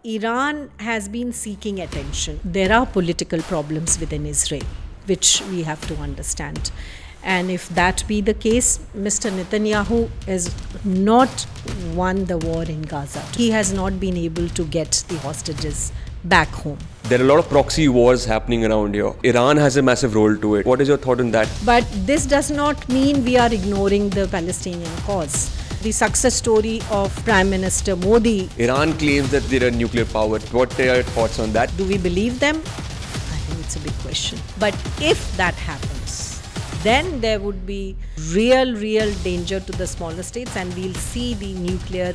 Iran has been seeking attention. There are political problems within Israel, which we have to understand. And if that be the case, Mr. Netanyahu has not won the war in Gaza. He has not been able to get the hostages back home. There are a lot of proxy wars happening around here. Iran has a massive role to it. What is your thought on that? But this does not mean we are ignoring the Palestinian cause. The success story of Prime Minister Modi. Iran claims that they're a nuclear power. What are your thoughts on that? Do we believe them? I think it's a big question. But if that happens, then there would be real danger to the smaller states, and we'll see the nuclear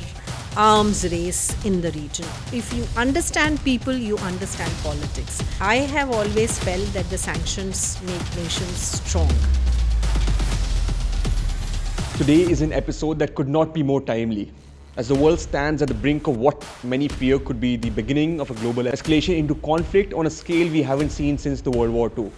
arms race in the region. If you understand people, you understand politics. I have always felt that the sanctions make nations strong. Today is an episode that could not be more timely, as the world stands at the brink of what many fear could be the beginning of a global escalation into conflict on a scale we haven't seen since the World War II.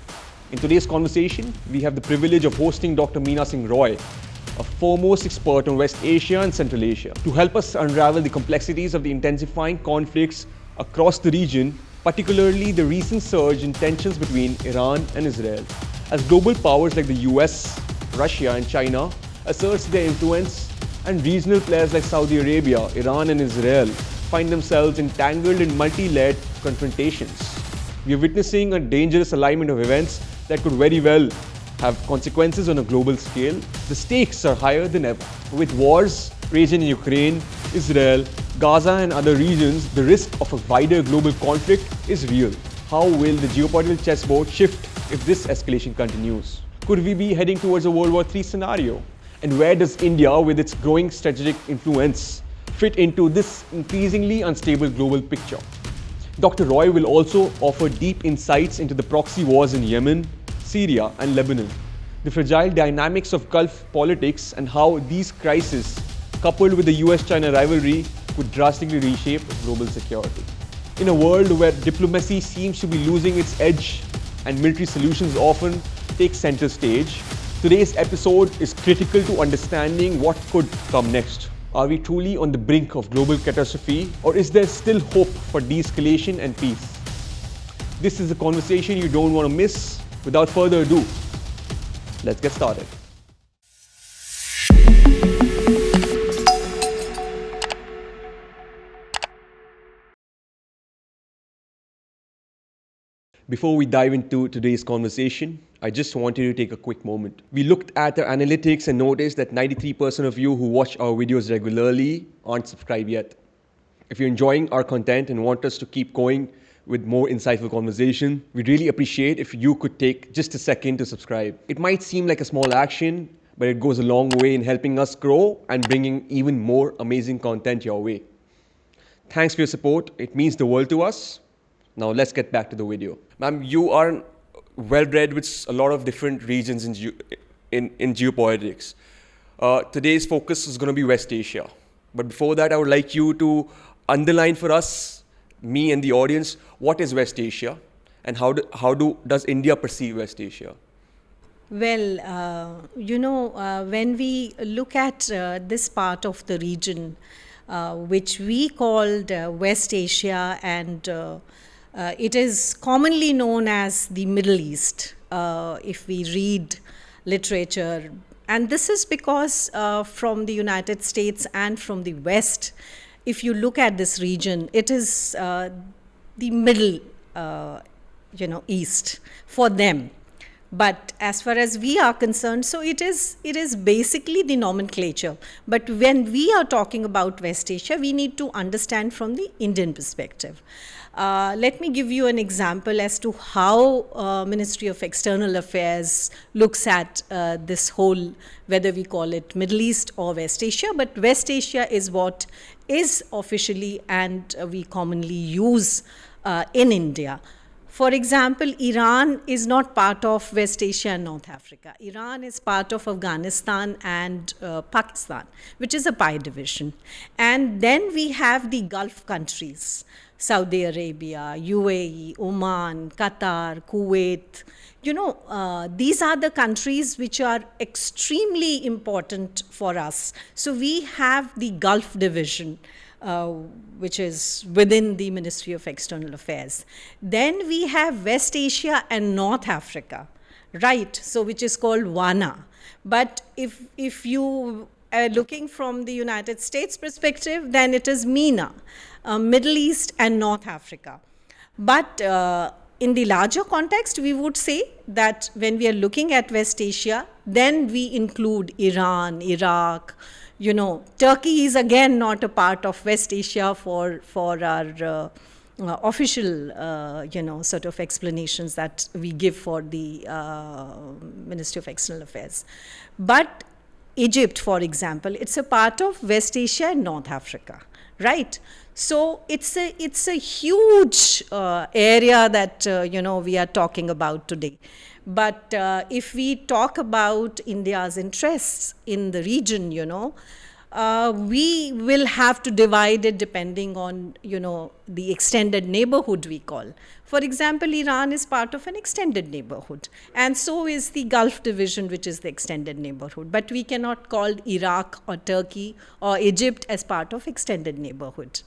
In today's conversation, we have the privilege of hosting Dr. Meena Singh, a foremost expert on West Asia and Central Asia, to help us unravel the complexities of the intensifying conflicts across the region, particularly the recent surge in tensions between Iran and Israel, as global powers like the US, Russia and China asserts their influence, and regional players like Saudi Arabia, Iran and Israel find themselves entangled in multi-layered confrontations. We are witnessing a dangerous alignment of events that could very well have consequences on a global scale. The stakes are higher than ever. With wars raging in Ukraine, Israel, Gaza and other regions, the risk of a wider global conflict is real. How will the geopolitical chessboard shift if this escalation continues? Could we be heading towards a World War III scenario? And where does India, with its growing strategic influence, fit into this increasingly unstable global picture? Dr. Roy will also offer deep insights into the proxy wars in Yemen, Syria and Lebanon, the fragile dynamics of Gulf politics and how these crises, coupled with the US-China rivalry, could drastically reshape global security. In a world where diplomacy seems to be losing its edge and military solutions often take center stage, today's episode is critical to understanding what could come next. Are we truly on the brink of global catastrophe, or is there still hope for de-escalation and peace? This is a conversation you don't want to miss. Without further ado, let's get started. Before we dive into today's conversation, I just wanted to take a quick moment. We looked at our analytics and noticed that 93% of you who watch our videos regularly aren't subscribed yet. If you're enjoying our content and want us to keep going with more insightful conversation, we'd really appreciate if you could take just a second to subscribe. It might seem like a small action, but it goes a long way in helping us grow and bringing even more amazing content your way. Thanks for your support. It means the world to us. Now let's get back to the video. Ma'am, you are well-read with a lot of different regions in geopolitics. Today's focus is going to be West Asia. But before that, I would like you to underline for us, me and the audience, what is West Asia and how does India perceive West Asia? Well, when we look at this part of the region, which we called West Asia, and it is commonly known as the Middle East, if we read literature. And this is because from the United States and from the West, if you look at this region, it is the Middle East for them. But as far as we are concerned, so it is basically the nomenclature. But when we are talking about West Asia, we need to understand from the Indian perspective. Let me give you an example as to how Ministry of External Affairs looks at this whole, whether we call it Middle East or West Asia. But West Asia is what is officially and we commonly use in India. For example, Iran is not part of West Asia and North Africa. Iran is part of Afghanistan and Pakistan, which is a pie division. And then we have the Gulf countries, Saudi Arabia, UAE, Oman, Qatar, Kuwait. These are the countries which are extremely important for us. So we have the Gulf division, uh, which is within the Ministry of External Affairs. Then we have West Asia and North Africa, right? So which is called WANA. But if you are looking from the United States perspective, then it is MENA, Middle East and North Africa. But in the larger context, we would say that when we are looking at West Asia, then we include Iran, Iraq. Turkey is again not a part of West Asia for our official, sort of explanations that we give for the Ministry of External Affairs. But Egypt, for example, it's a part of West Asia and North Africa, right? So it's a huge area that we are talking about today. But if we talk about India's interests in the region, we will have to divide it depending on the extended neighborhood we call. For example, Iran is part of an extended neighborhood, and so is the Gulf division, which is the extended neighborhood. But we cannot call Iraq or Turkey or Egypt as part of extended neighborhood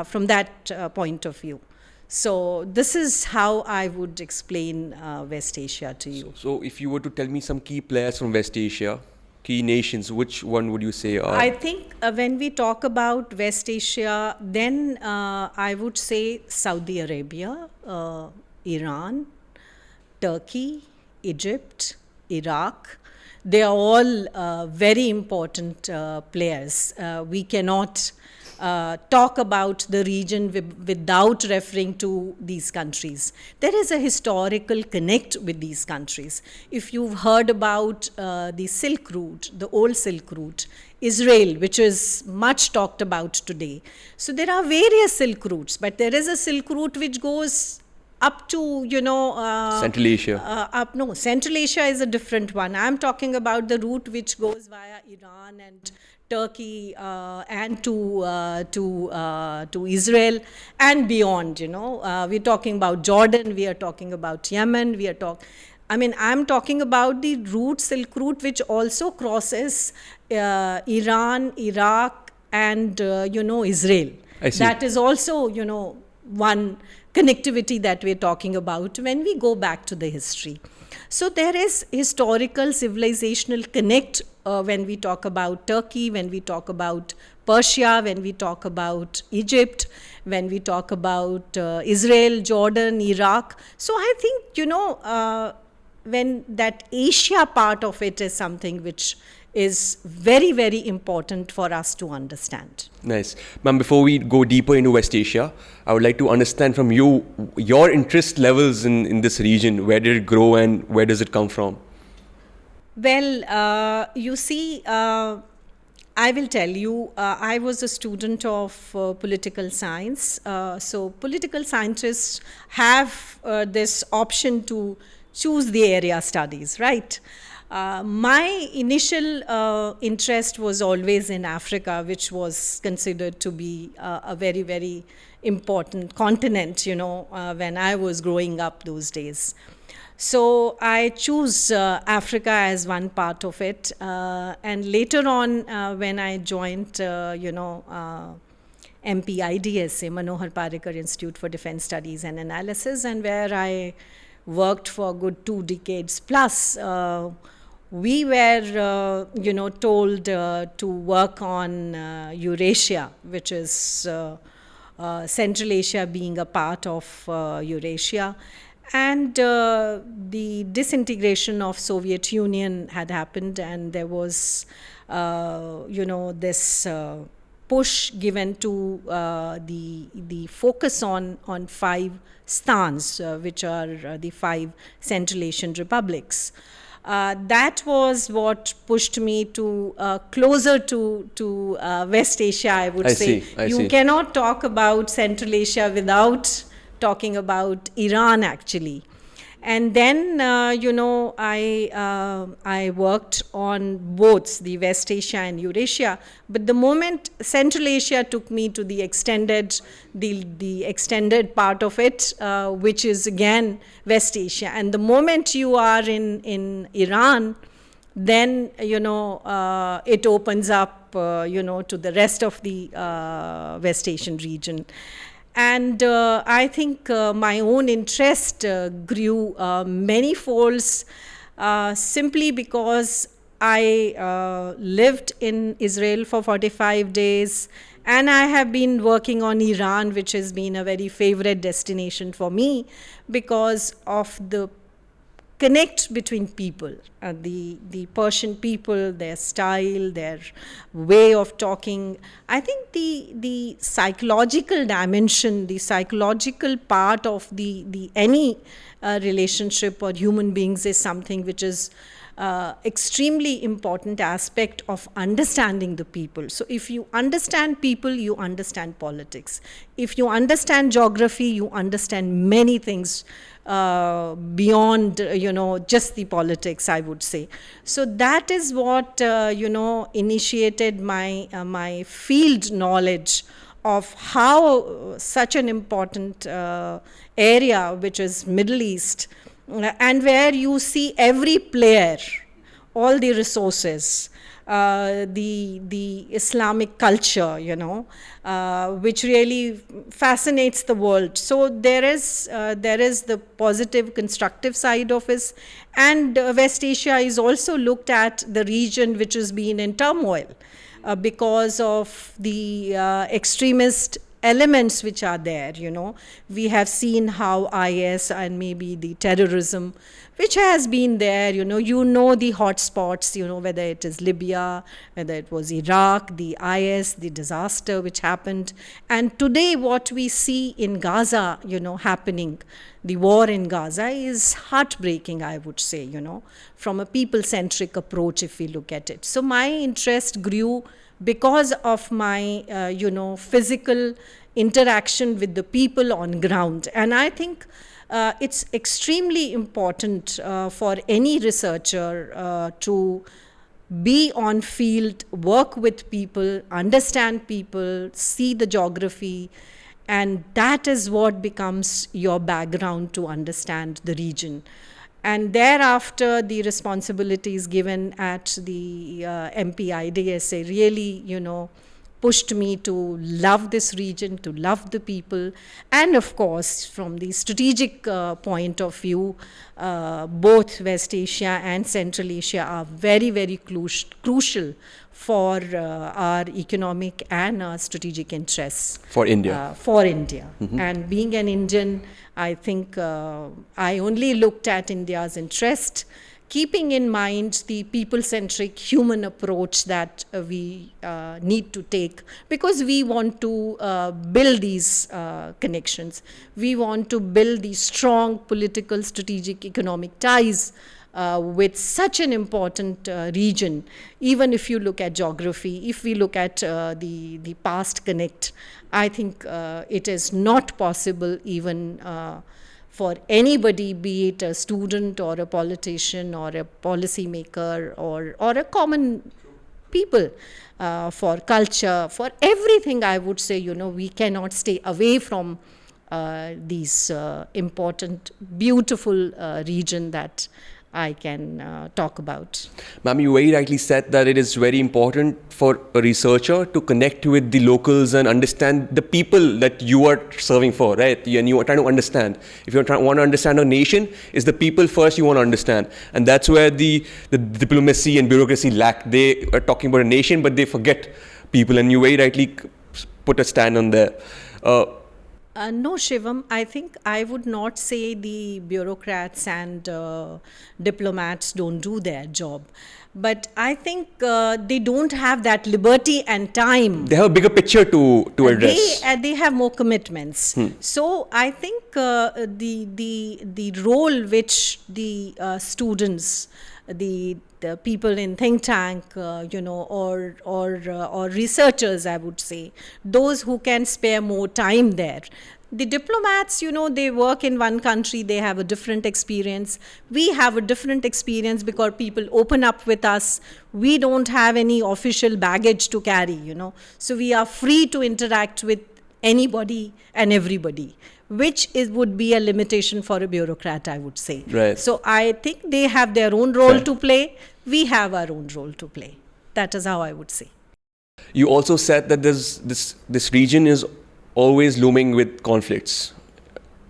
from that point of view. So this is how I would explain West Asia to you. So if you were to tell me some key players from West Asia, key nations, which one would you say are? I think when we talk about West Asia, then I would say Saudi Arabia, Iran, Turkey, Egypt, Iraq. They are all very important players. We cannot talk about the region without referring to these countries. There is a historical connect with these countries. If you've heard about the Silk Route, the old Silk Route, Israel, which is much talked about today. So there are various Silk Routes, but there is a Silk Route which goes up to, Central Asia. No, Central Asia is a different one. I'm talking about the route which goes via Iran and Turkey and to Israel and beyond. We're talking about Jordan. We are talking about Yemen. I'm talking about the route, Silk Route, which also crosses Iran, Iraq, and Israel. I see. That is also one connectivity that we're talking about when we go back to the history. So there is historical civilizational connect when we talk about Turkey, when we talk about Persia, when we talk about Egypt, when we talk about Israel, Jordan, Iraq. So I think, when that Asia part of it is something which is very, very important for us to understand. Nice. Ma'am, before we go deeper into West Asia, I would like to understand from you your interest levels in this region. Where did it grow and where does it come from? Well, you see, I will tell you, I was a student of political science. So political scientists have this option to choose the area studies, right? My initial interest was always in Africa, which was considered to be a very, very important continent, when I was growing up those days. So I choose Africa as one part of it. And later on, when I joined, MPIDSA, Manohar Parrikar Institute for Defense Studies and Analysis, and where I worked for a good 2 decades plus, we were, told to work on Eurasia, which is Central Asia being a part of Eurasia. And the disintegration of Soviet Union had happened, and there was, this push given to the focus on 5 stans, which are the 5 Central Asian republics. That was what pushed me to closer to West Asia, I would say. I see. You cannot talk about Central Asia without talking about Iran, actually. And then, I worked on both the West Asia and Eurasia. But the moment Central Asia took me to the extended part of it, which is again West Asia. And the moment you are in Iran, then, it opens up, to the rest of the West Asian region. And I think my own interest grew many folds simply because I lived in Israel for 45 days, and I have been working on Iran, which has been a very favorite destination for me because of the connect between people, the Persian people, their style, their way of talking. I think the psychological dimension, the psychological part of the any relationship or human beings is something which is extremely important aspect of understanding the people. So if you understand people, you understand politics. If you understand geography, you understand many things beyond, just the politics, I would say. So that is what, initiated my field knowledge of how such an important area, which is Middle East, and where you see every player, all the resources, the Islamic culture, which really fascinates the world. So there is the positive, constructive side of it, and West Asia is also looked at the region which has been in turmoil because of the extremist elements which are there. We have seen how IS and maybe the terrorism which has been there, the hot spots, whether it is Libya, whether it was Iraq, the IS, the disaster which happened. And today what we see in Gaza, happening, the war in Gaza is heartbreaking, I would say, from a people-centric approach if we look at it. So my interest grew because of my, physical interaction with the people on ground. And I think it's extremely important for any researcher to be on field, work with people, understand people, see the geography, and that is what becomes your background to understand the region. And thereafter, the responsibilities given at the MPIDSA really, pushed me to love this region, to love the people. And of course, from the strategic point of view, both West Asia and Central Asia are very, very crucial for our economic and our strategic interests. For India. Mm-hmm. And being an Indian, I think I only looked at India's interest, keeping in mind the people-centric human approach that we need to take, because we want to build these connections. We want to build these strong political, strategic, economic ties with such an important region. Even if you look at geography, if we look at the past connect, I think it is not possible even for anybody, be it a student or a politician or a policy maker or a common people, for culture, for everything, I would say, we cannot stay away from these important, beautiful region that I can talk about. Ma'am, you very rightly said that it is very important for a researcher to connect with the locals and understand the people that you are serving for, right? And you are trying to understand. If you want to understand a nation, it's the people first you want to understand. And that's where the diplomacy and bureaucracy lack. They are talking about a nation, but they forget people. And you very rightly put a stand on there. No, Shivam, I think I would not say the bureaucrats and diplomats don't do their job. But I think they don't have that liberty and time. They have a bigger picture to address. They have more commitments. So I think the role which the students, the people in think tank, or researchers, I would say, those who can spare more time there. The diplomats, they work in one country, they have a different experience. We have a different experience because people open up with us. We don't have any official baggage to carry, So we are free to interact with anybody and everybody, which would be a limitation for a bureaucrat, I would say. Right. So I think they have their own role Fair. to play. We have our own role to play. That is how I would say. You also said that this region is always looming with conflicts,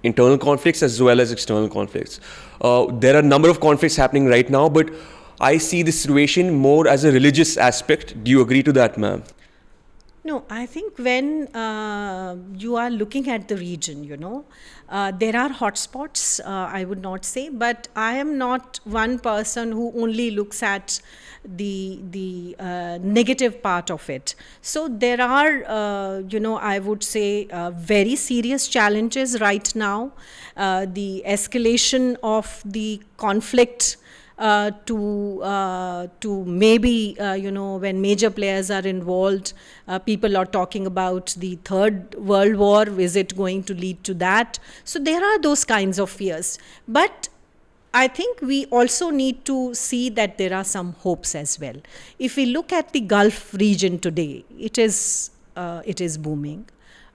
internal conflicts as well as external conflicts. There are a number of conflicts happening right now, but I see this situation more as a religious aspect. Do you agree to that, ma'am? No, I think when you are looking at the region, there are hotspots, I would not say, but I am not one person who only looks at the negative part of it. So there are, I would say, very serious challenges right now. The escalation of the conflict to maybe, when major players are involved, people are talking about the Third World War. Is it going to lead to that? So there are those kinds of fears. But I think we also need to see that there are some hopes as well. If we look at the Gulf region today, it is booming.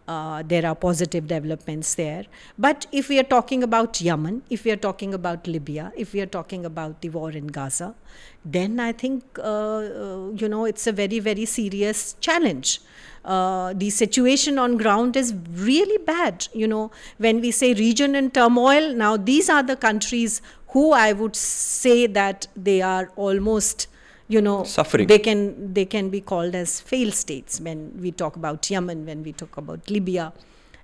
There are positive developments there. But if we are talking about Yemen, if we are talking about Libya, if we are talking about the war in Gaza, then I think, it's a very, very serious challenge. The situation on ground is really bad. When we say region in turmoil, now these are the countries who I would say that they are almost suffering. They can be called as failed states when we talk about Yemen, when we talk about Libya.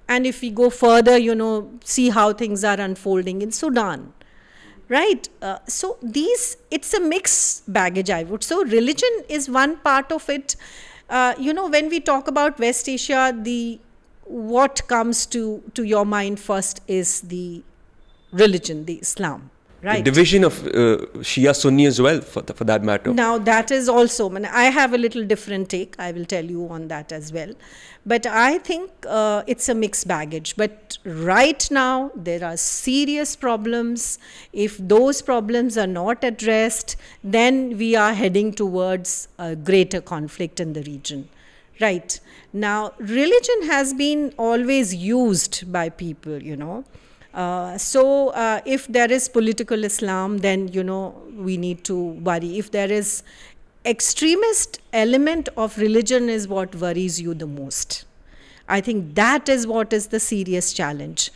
And if we go further, see how things are unfolding in Sudan, right? So it's a mixed baggage, I would. So religion is one part of it. When we talk about West Asia, what comes to your mind first is the religion, the Islam. Right. The division of Shia Sunni as well, for that matter. Now that is also, I have a little different take, I will tell you on that as well. But I think it's a mixed baggage. But right now, there are serious problems. If those problems are not addressed, then we are heading towards a greater conflict in the region. Right. Now, religion has been always used by people, So if there is political Islam, then, we need to worry. If there is extremist element of religion is what worries you the most. I think that is what is the serious challenge.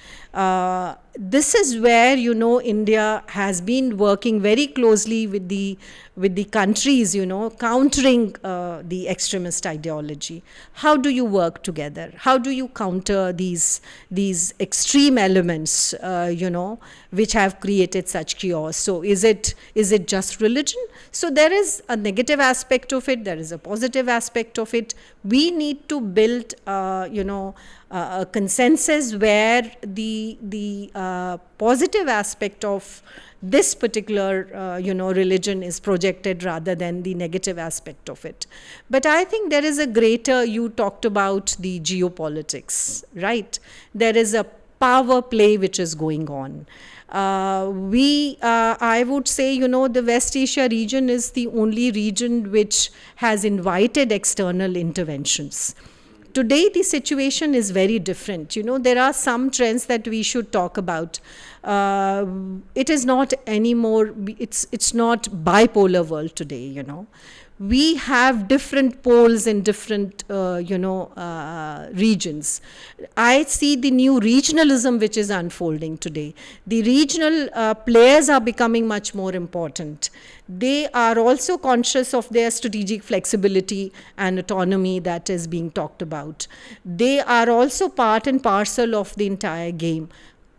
This is where, India has been working very closely with the countries, countering the extremist ideology. How do you work together? How do you counter these extreme elements, which have created such chaos? So is it just religion? So there is a negative aspect of it. There is a positive aspect of it. We need to build, a consensus where the positive aspect of this particular, religion is projected rather than the negative aspect of it. But I think there is a greater, you talked about the geopolitics, right? There is a power play which is going on. I would say, the West Asia region is the only region which has invited external interventions. Today, the situation is very different. There are some trends that we should talk about. It is not anymore, it's not bipolar world today, We have different poles in different, regions. I see the new regionalism which is unfolding today. The regional players are becoming much more important. They are also conscious of their strategic flexibility and autonomy that is being talked about. They are also part and parcel of the entire game.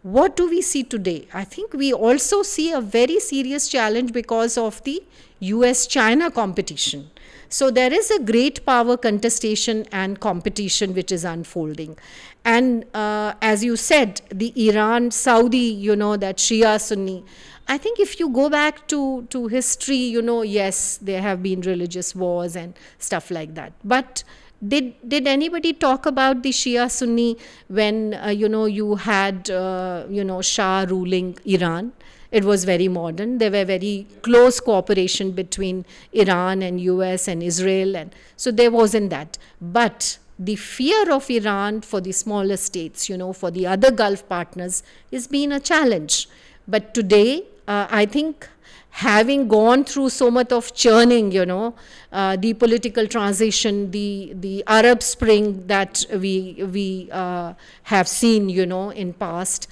What do we see today? I think we also see a very serious challenge because of the US-China competition. So there is a great power contestation and competition which is unfolding. And as you said, the Iran-Saudi, that Shia-Sunni, I think if you go back to history, yes, there have been religious wars and stuff like that. But did anybody talk about the Shia Sunni when, you had, Shah ruling Iran? It was very modern. There were very close cooperation between Iran and US and Israel. And so there wasn't that. But the fear of Iran for the smaller states, for the other Gulf partners, is been a challenge. But today, I think, having gone through so much of churning, the political transition, the Arab Spring that we have seen, in past,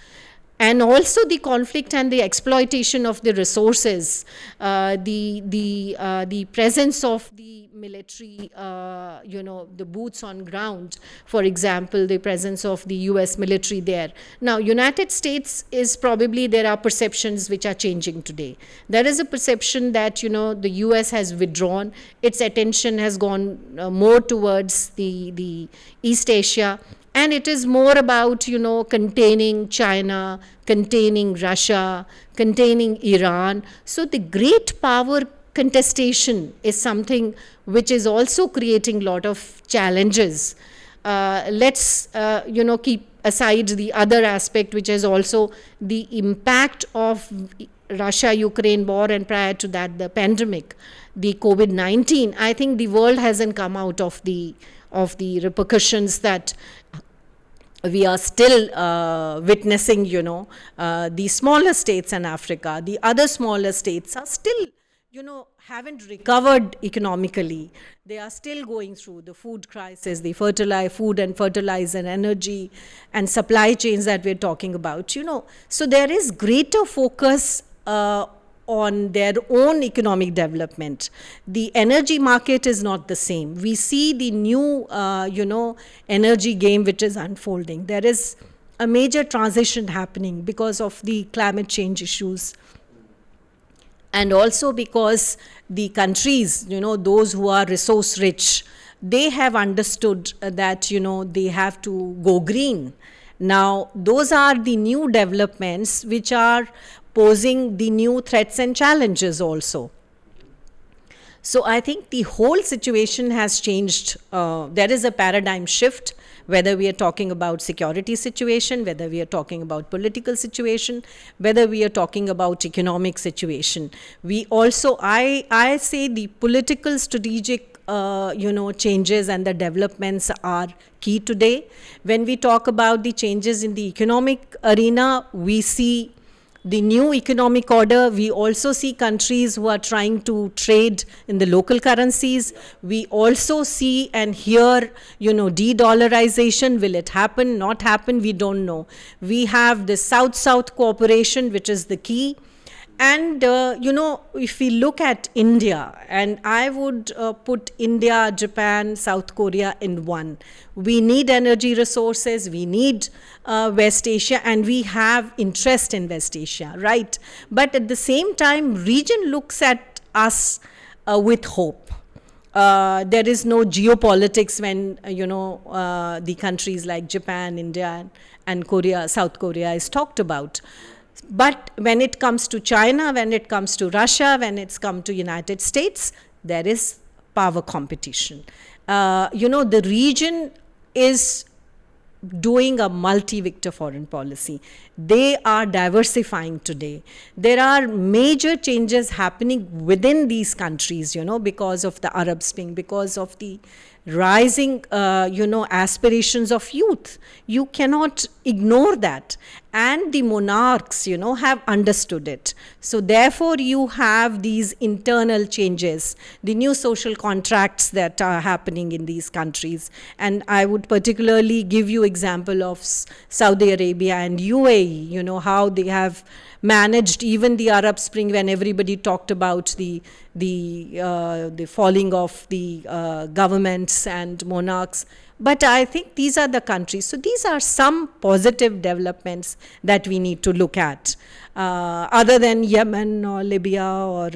and also the conflict and the exploitation of the resources, the presence of the military, the boots on ground, for example, the presence of the US military there. Now, United States is probably, there are perceptions which are changing today. There is a perception that, the US has withdrawn, its attention has gone more towards the East Asia, and it is more about, containing China, containing Russia, containing Iran. So the great power contestation is something which is also creating a lot of challenges. Let's, keep aside the other aspect, which is also the impact of Russia-Ukraine war, and prior to that, the pandemic, the COVID-19. I think the world hasn't come out of the repercussions that we are still witnessing. The smaller states in Africa, the other smaller states are still, haven't recovered economically. They are still going through the food crisis, the food and fertilizer, energy and supply chains that we're talking about. So there is greater focus on their own economic development. The energy market is not the same. We see the new, energy game which is unfolding. There is a major transition happening because of the climate change issues. And also because the countries, those who are resource rich, they have understood that, they have to go green. Now, those are the new developments which are posing the new threats and challenges also. So I think the whole situation has changed. There is a paradigm shift, whether we are talking about security situation, whether we are talking about political situation, whether we are talking about economic situation. We also, I say the political strategic changes and the developments are key today. When we talk about the changes in the economic arena, we see the new economic order. We also see countries who are trying to trade in the local currencies. We also see and hear, de-dollarization. Will it happen, not happen? We don't know. We have the South-South cooperation, which is the key. And, if we look at India, and I would put India, Japan, South Korea in one. We need energy resources, we need West Asia, and we have interest in West Asia, right? But at the same time, region looks at us with hope. There is no geopolitics when, the countries like Japan, India, and Korea, South Korea is talked about. But when it comes to China, when it comes to Russia, when it's come to United States, there is power competition. The region is doing a multi-vector foreign policy. They are diversifying today. There are major changes happening within these countries, because of the Arab Spring, because of the rising, aspirations of youth. You cannot ignore that. And the monarchs, have understood it. So therefore, you have these internal changes, the new social contracts that are happening in these countries. And I would particularly give you example of Saudi Arabia and UAE, how they have managed even the Arab Spring, when everybody talked about the falling of the governments and monarchs. But I think these are the countries. So these are some positive developments that we need to look at, other than Yemen or Libya or,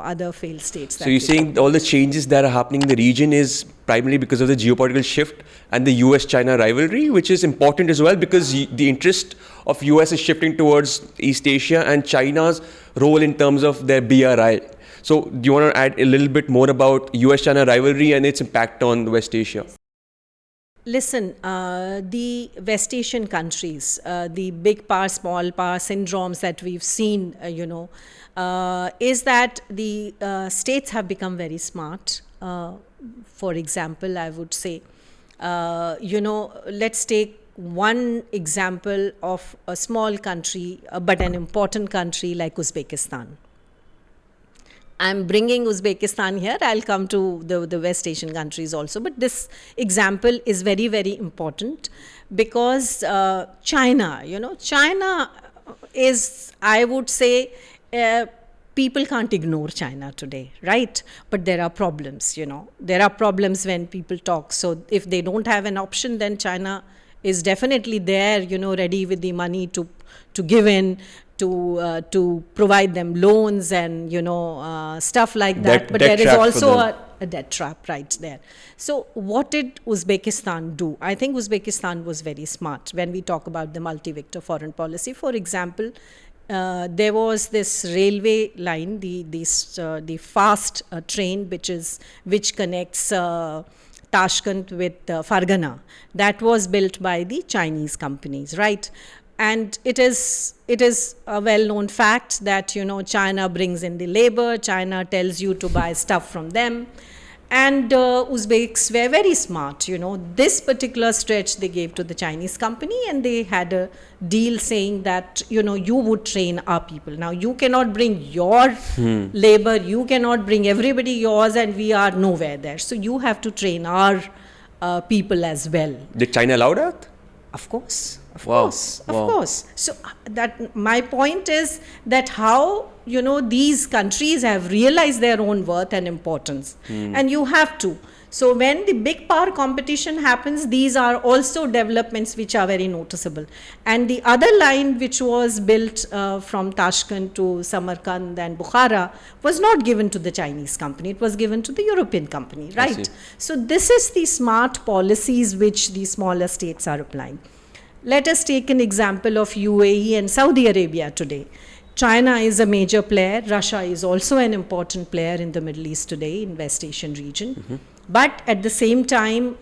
other failed states. So you're saying all the changes that are happening in the region is primarily because of the geopolitical shift and the US-China rivalry, which is important as well because the interest of US is shifting towards East Asia and China's role in terms of their BRI. So do you want to add a little bit more about US-China rivalry and its impact on West Asia? Listen, the West Asian countries, the big power, small power syndromes that we've seen, is that the states have become very smart. For example, I would say Let's take one example of a small country, but an important country like Uzbekistan. I'm bringing Uzbekistan here. I'll come to the West Asian countries also. But this example is very, very important because China is, I would say, people can't ignore China today, right? But there are problems, There are problems when people talk. So if they don't have an option, then China is definitely there, ready with the money to give in, to provide them loans and, stuff like that. But there is also a debt trap right there. So what did Uzbekistan do? I think Uzbekistan was very smart when we talk about the multi-vector foreign policy. For example, there was this railway line, the fast train, which connects Tashkent with Fargana. That was built by the Chinese companies, right? And it is a well-known fact that, China brings in the labor, China tells you to buy stuff from them. And Uzbeks were very smart, This particular stretch they gave to the Chinese company, and they had a deal saying that, you would train our people. Now, you cannot bring your labor, you cannot bring everybody yours, and we are nowhere there. So you have to train our people as well. Did China allow that? Of course. Of Wow. course. Of Wow. course. So that my point is that how, these countries have realized their own worth and importance. And you have to. So when the big power competition happens, these are also developments which are very noticeable. And the other line which was built from Tashkent to Samarkand and Bukhara was not given to the Chinese company. It was given to the European company, right? So this is the smart policies which the smaller states are applying. Let us take an example of UAE and Saudi Arabia today. China is a major player. Russia is also an important player in the Middle East today, in West Asian region. But at the same time,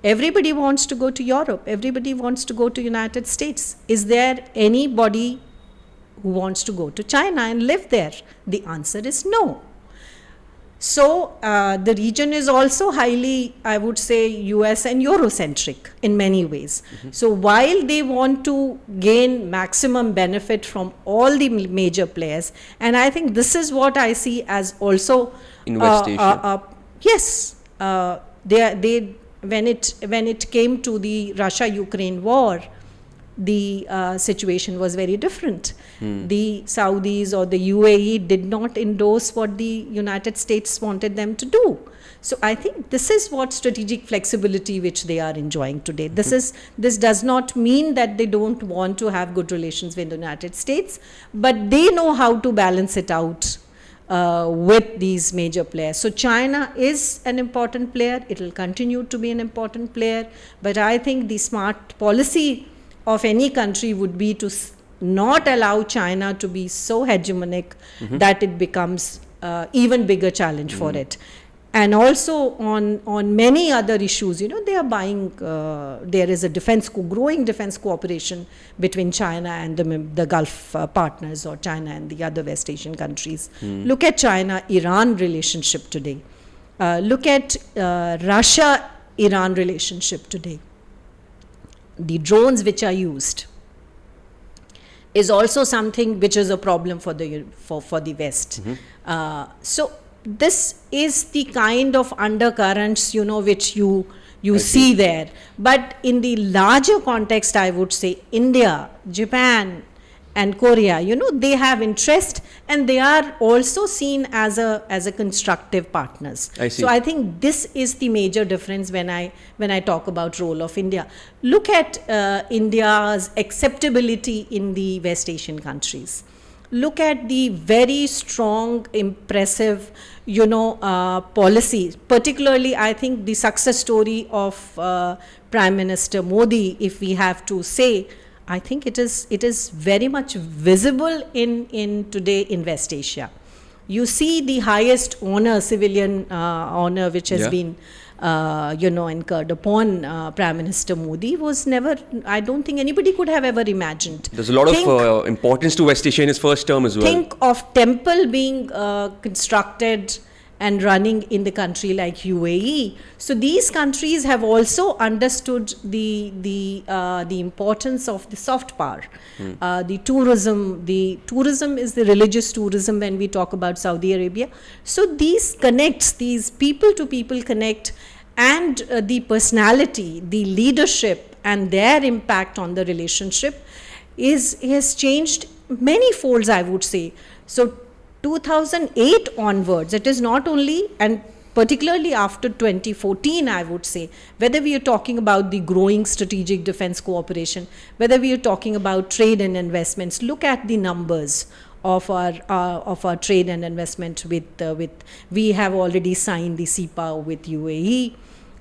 everybody wants to go to Europe. Everybody wants to go to United States. Is there anybody who wants to go to China and live there? The answer is no. So the region is also highly, I would say, US and Eurocentric in many ways. So while they want to gain maximum benefit from all the major players, and I think this is what I see as also in West Asia. Yes, when it came to the Russia-Ukraine war, the situation was very different. The Saudis or the UAE did not endorse what the United States wanted them to do. So I think this is what strategic flexibility which they are enjoying today. This does not mean that they don't want to have good relations with the United States, but they know how to balance it out with these major players. So China is an important player. It will continue to be an important player. But I think the smart policy of any country would be to not allow China to be so hegemonic that it becomes even bigger challenge for it. And also on many other issues, they are buying, there is a growing defense cooperation between China and the Gulf partners, or China and the other West Asian countries. Look at China-Iran relationship today. Look at Russia-Iran relationship today. The drones which are used is also something which is a problem for the West. So this is the kind of undercurrents, which you see there. But in the larger context, I would say India, Japan, and Korea, they have interest, and they are also seen as a constructive partners. I see. So I think this is the major difference when I talk about role of India. Look at India's acceptability in the West Asian countries. Look at the very strong, impressive, policy. Particularly, I think the success story of Prime Minister Modi, if we have to say, I think it is very much visible in today in West Asia. You see the highest honor, civilian honor, which has been incurred upon Prime Minister Modi was never, I don't think anybody could have ever imagined. There's a lot of importance to West Asia in his first term as well. Think of temple being constructed and running in the country like UAE. So these countries have also understood the importance of the soft power, the tourism. The tourism is the religious tourism when we talk about Saudi Arabia. So these connects, these people to people connect, and the personality, the leadership, and their impact on the relationship has changed many folds, I would say. So 2008 onwards, it is not only, and particularly after 2014, I would say, whether we are talking about the growing strategic defense cooperation, whether we are talking about trade and investments, look at the numbers of our trade and investment with we have already signed the CEPA with UAE.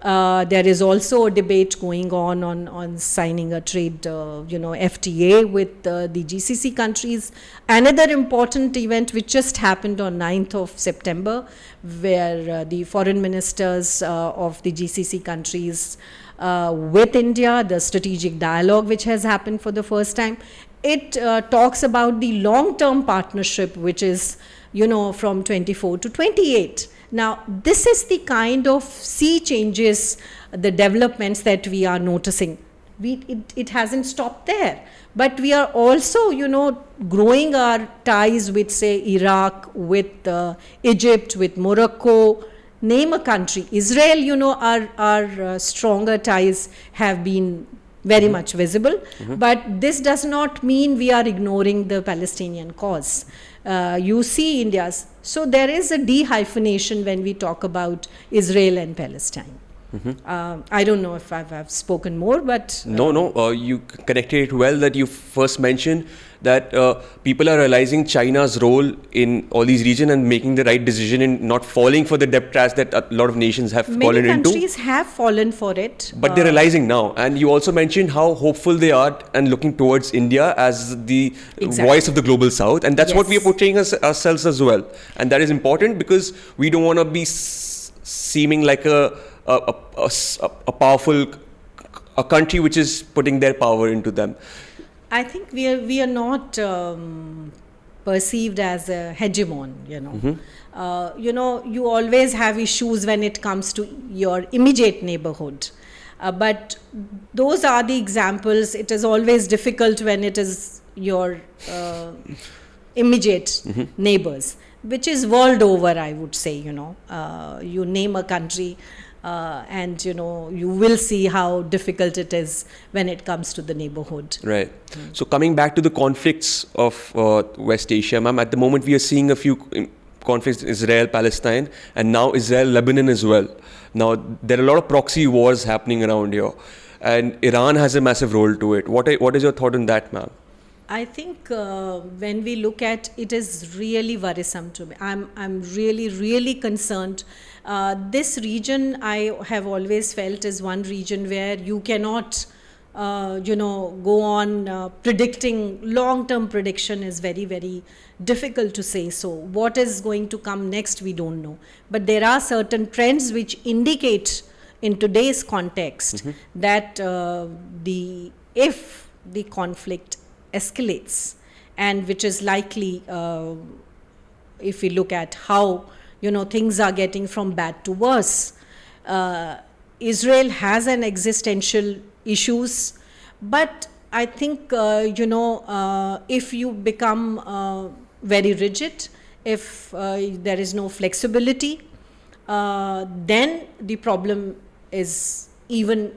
There is also a debate going on signing a trade, FTA with the GCC countries. Another important event which just happened on 9th of September, where the foreign ministers of the GCC countries with India, the strategic dialogue which has happened for the first time. It talks about the long-term partnership, which is, from 24 to 28. Now, this is the kind of sea changes, the developments that we are noticing. It hasn't stopped there, but we are also, growing our ties with, say, Iraq, with Egypt, with Morocco, name a country. Israel, our stronger ties have been very much visible, but this does not mean we are ignoring the Palestinian cause. You see India's, so there is a de-hyphenation when we talk about Israel and Palestine. I don't know if I've spoken more, but... No, you connected it well that you first mentioned that people are realizing China's role in all these regions and making the right decision in not falling for the debt traps that a lot of nations have fallen into. Many countries have fallen for it. But they're realizing now. And you also mentioned how hopeful they are and looking towards India as the voice of the global south. And that's what we are portraying ourselves as well. And that is important because we don't want to be seeming like a powerful country which is putting their power into them. I think we are not perceived as a hegemon, you always have issues when it comes to your immediate neighborhood. But those are the examples. It is always difficult when it is your immediate neighbors, which is world over, I would say, you name a country, and you will see how difficult it is when it comes to the neighborhood. Right. So coming back to the conflicts of West Asia, ma'am, at the moment we are seeing a few conflicts, Israel-Palestine, and now Israel-Lebanon as well. Now there are a lot of proxy wars happening around here, and Iran has a massive role to it. What is your thought on that, ma'am? I think when we look at it, is really worrisome to me. I'm really concerned. This region, I have always felt, is one region where you cannot, go on predicting. Long-term prediction is very difficult to say. So what is going to come next, we don't know. But there are certain trends which indicate in today's context that if the conflict escalates, and which is likely, if we look at how things are getting from bad to worse. Israel has an existential issues, but I think if you become very rigid, if there is no flexibility, then the problem is even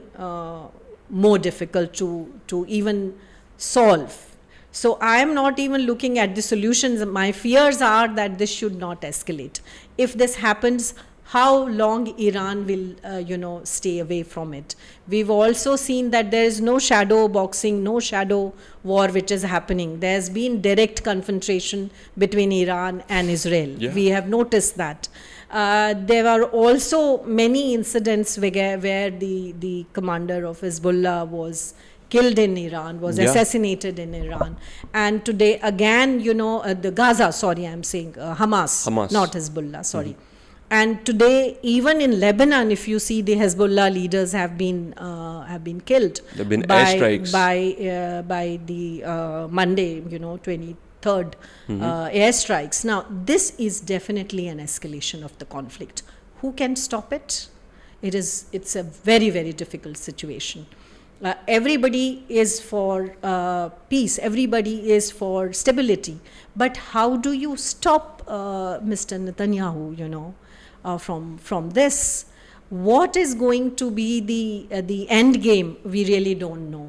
more difficult to even solve. So I am not even looking at the solutions. My fears are that this should not escalate. If this happens, how long Iran will, stay away from it? We've also seen that there is no shadow boxing, no shadow war which is happening. There's been direct confrontation between Iran and Israel. Yeah. We have noticed that. There are also many incidents where the commander of Hezbollah was killed in Iran, was assassinated in Iran. And today again, the Gaza, Hamas, not Hezbollah, sorry. And today, even in Lebanon, if you see, the Hezbollah leaders have been killed. There have been airstrikes by the Monday, 23rd third airstrikes. Now, this is definitely an escalation of the conflict. Who can stop it? It's a very, very difficult situation. Everybody is for peace. Everybody is for stability. But how do you stop Mr. Netanyahu, from this? What is going to be the end game? We really don't know.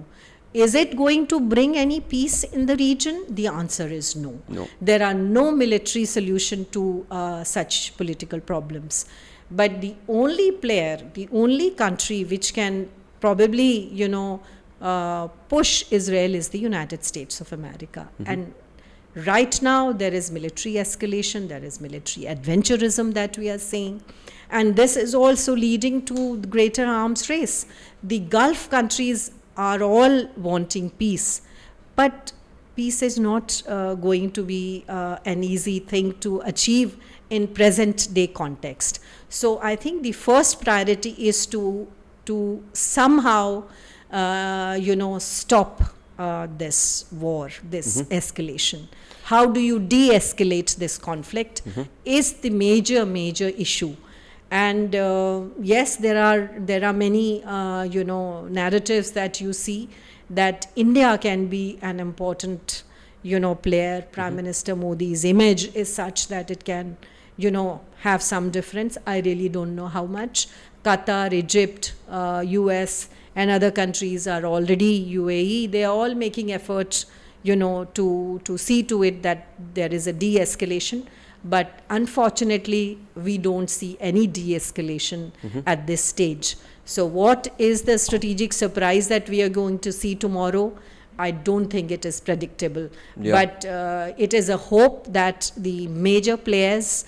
Is it going to bring any peace in the region? The answer is no. No. There are no military solution to such political problems. But the only player, the only country which can probably, push Israel is the United States of America. And right now there is military escalation, there is military adventurism that we are seeing. And this is also leading to the greater arms race. The Gulf countries are all wanting peace. But peace is not going to be an easy thing to achieve in present day context. So I think the first priority is to somehow, stop this war, this escalation. How do you de-escalate this conflict is the major issue. And yes, there are many, narratives that you see that India can be an important, player. Prime Minister Modi's image is such that it can, have some difference. I really don't know how much. Qatar, Egypt, US and other countries are already, UAE, they are all making efforts, to see to it that there is a de-escalation. But unfortunately, we don't see any de-escalation at this stage. So what is the strategic surprise that we are going to see tomorrow? I don't think it is predictable. Yeah. But it is a hope that the major players,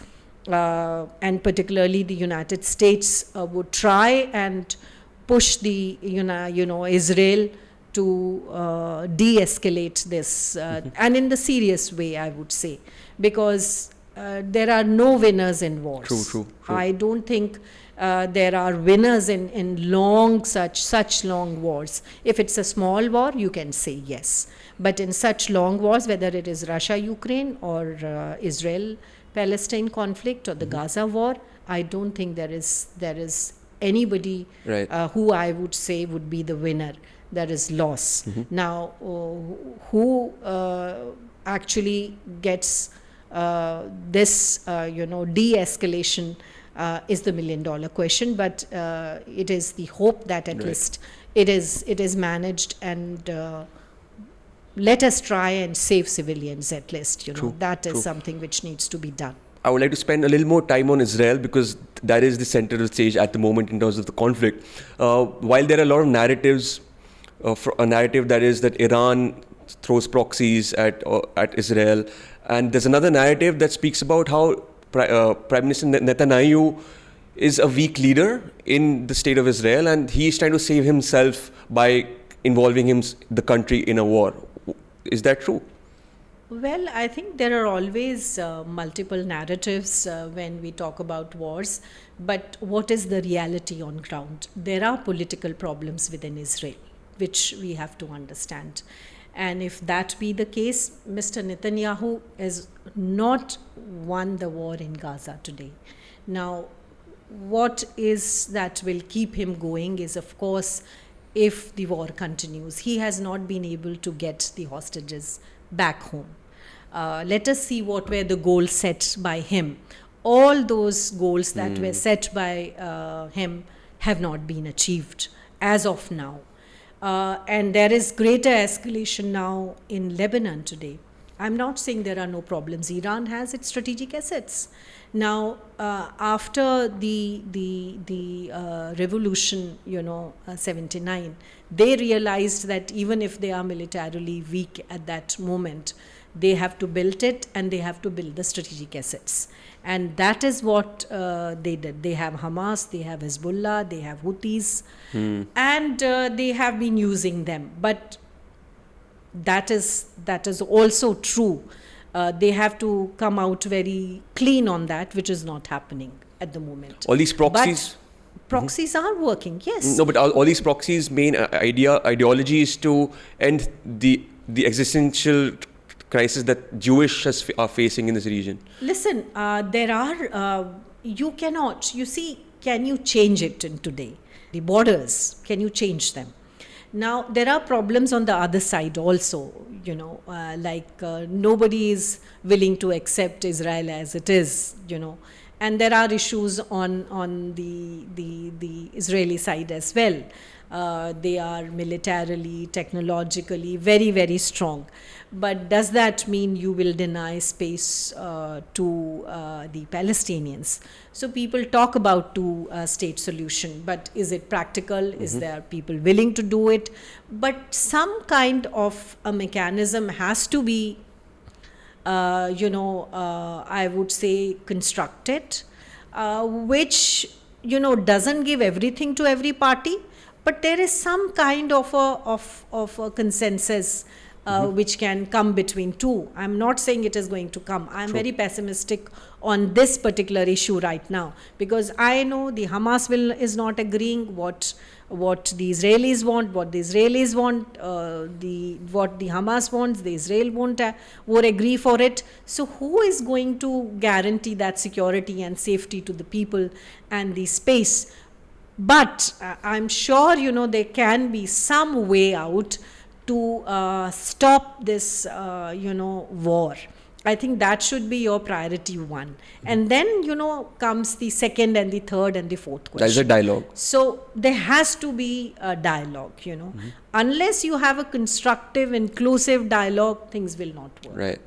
and particularly the United States, would try and push the Israel to de-escalate this, and in the serious way, I would say, because there are no winners in wars. True. I don't think there are winners in such long wars. If it's a small war, you can say yes. But in such long wars, whether it is Russia-Ukraine or Israel-Palestine conflict or the Gaza war, I don't think there is anybody who I would say would be the winner. There is loss. Now, who actually gets this, de-escalation is the million-dollar question. But it is the hope that at least it is managed, and let us try and save civilians at least. That is something which needs to be done. I would like to spend a little more time on Israel because that is the center of the stage at the moment in terms of the conflict. While there are a lot of narratives, a narrative that is that Iran throws proxies at Israel, and there's another narrative that speaks about how Prime Minister Netanyahu is a weak leader in the state of Israel, and he's trying to save himself by involving the country in a war. Is that true? Well, I think there are always multiple narratives when we talk about wars, but what is the reality on ground? There are political problems within Israel, which we have to understand. And if that be the case, Mr. Netanyahu has not won the war in Gaza today. Now, what is that will keep him going is, of course, if the war continues. He has not been able to get the hostages back home. Let us see what were the goals set by him. All those goals that were set by him have not been achieved as of now. And there is greater escalation now in Lebanon today. I'm not saying there are no problems. Iran has its strategic assets. Now, after the revolution, 79, they realized that even if they are militarily weak at that moment, they have to build it, and they have to build the strategic assets. And that is what they did. They have Hamas, they have Hezbollah, they have Houthis, and they have been using them. But that is also true. They have to come out very clean on that, which is not happening at the moment. All these proxies... But proxies are working, yes. No, but all these proxies' main ideology is to end the existential crisis that Jewish are facing in this region? Listen, there are, you cannot, you see, can you change it in today? The borders, can you change them? Now, there are problems on the other side also, nobody is willing to accept Israel as it is, and there are issues on the Israeli side as well. They are militarily, technologically very, very strong. But does that mean you will deny space to the Palestinians? So people talk about two-state solution, but is it practical? Is there people willing to do it? But some kind of a mechanism has to be, I would say, constructed, which, doesn't give everything to every party, but there is some kind of a consensus which can come between two. I'm not saying it is going to come. I'm very pessimistic on this particular issue right now, because I know the Hamas is not agreeing what the Israelis want, what the Israelis want, what the Hamas wants, the Israel won't agree for it. So who is going to guarantee that security and safety to the people and the space? But I'm sure, there can be some way out to stop this, war. I think that should be your priority one. And then, comes the second and the third and the fourth question. There's a dialogue. So there has to be a dialogue, Unless you have a constructive, inclusive dialogue, things will not work. Right.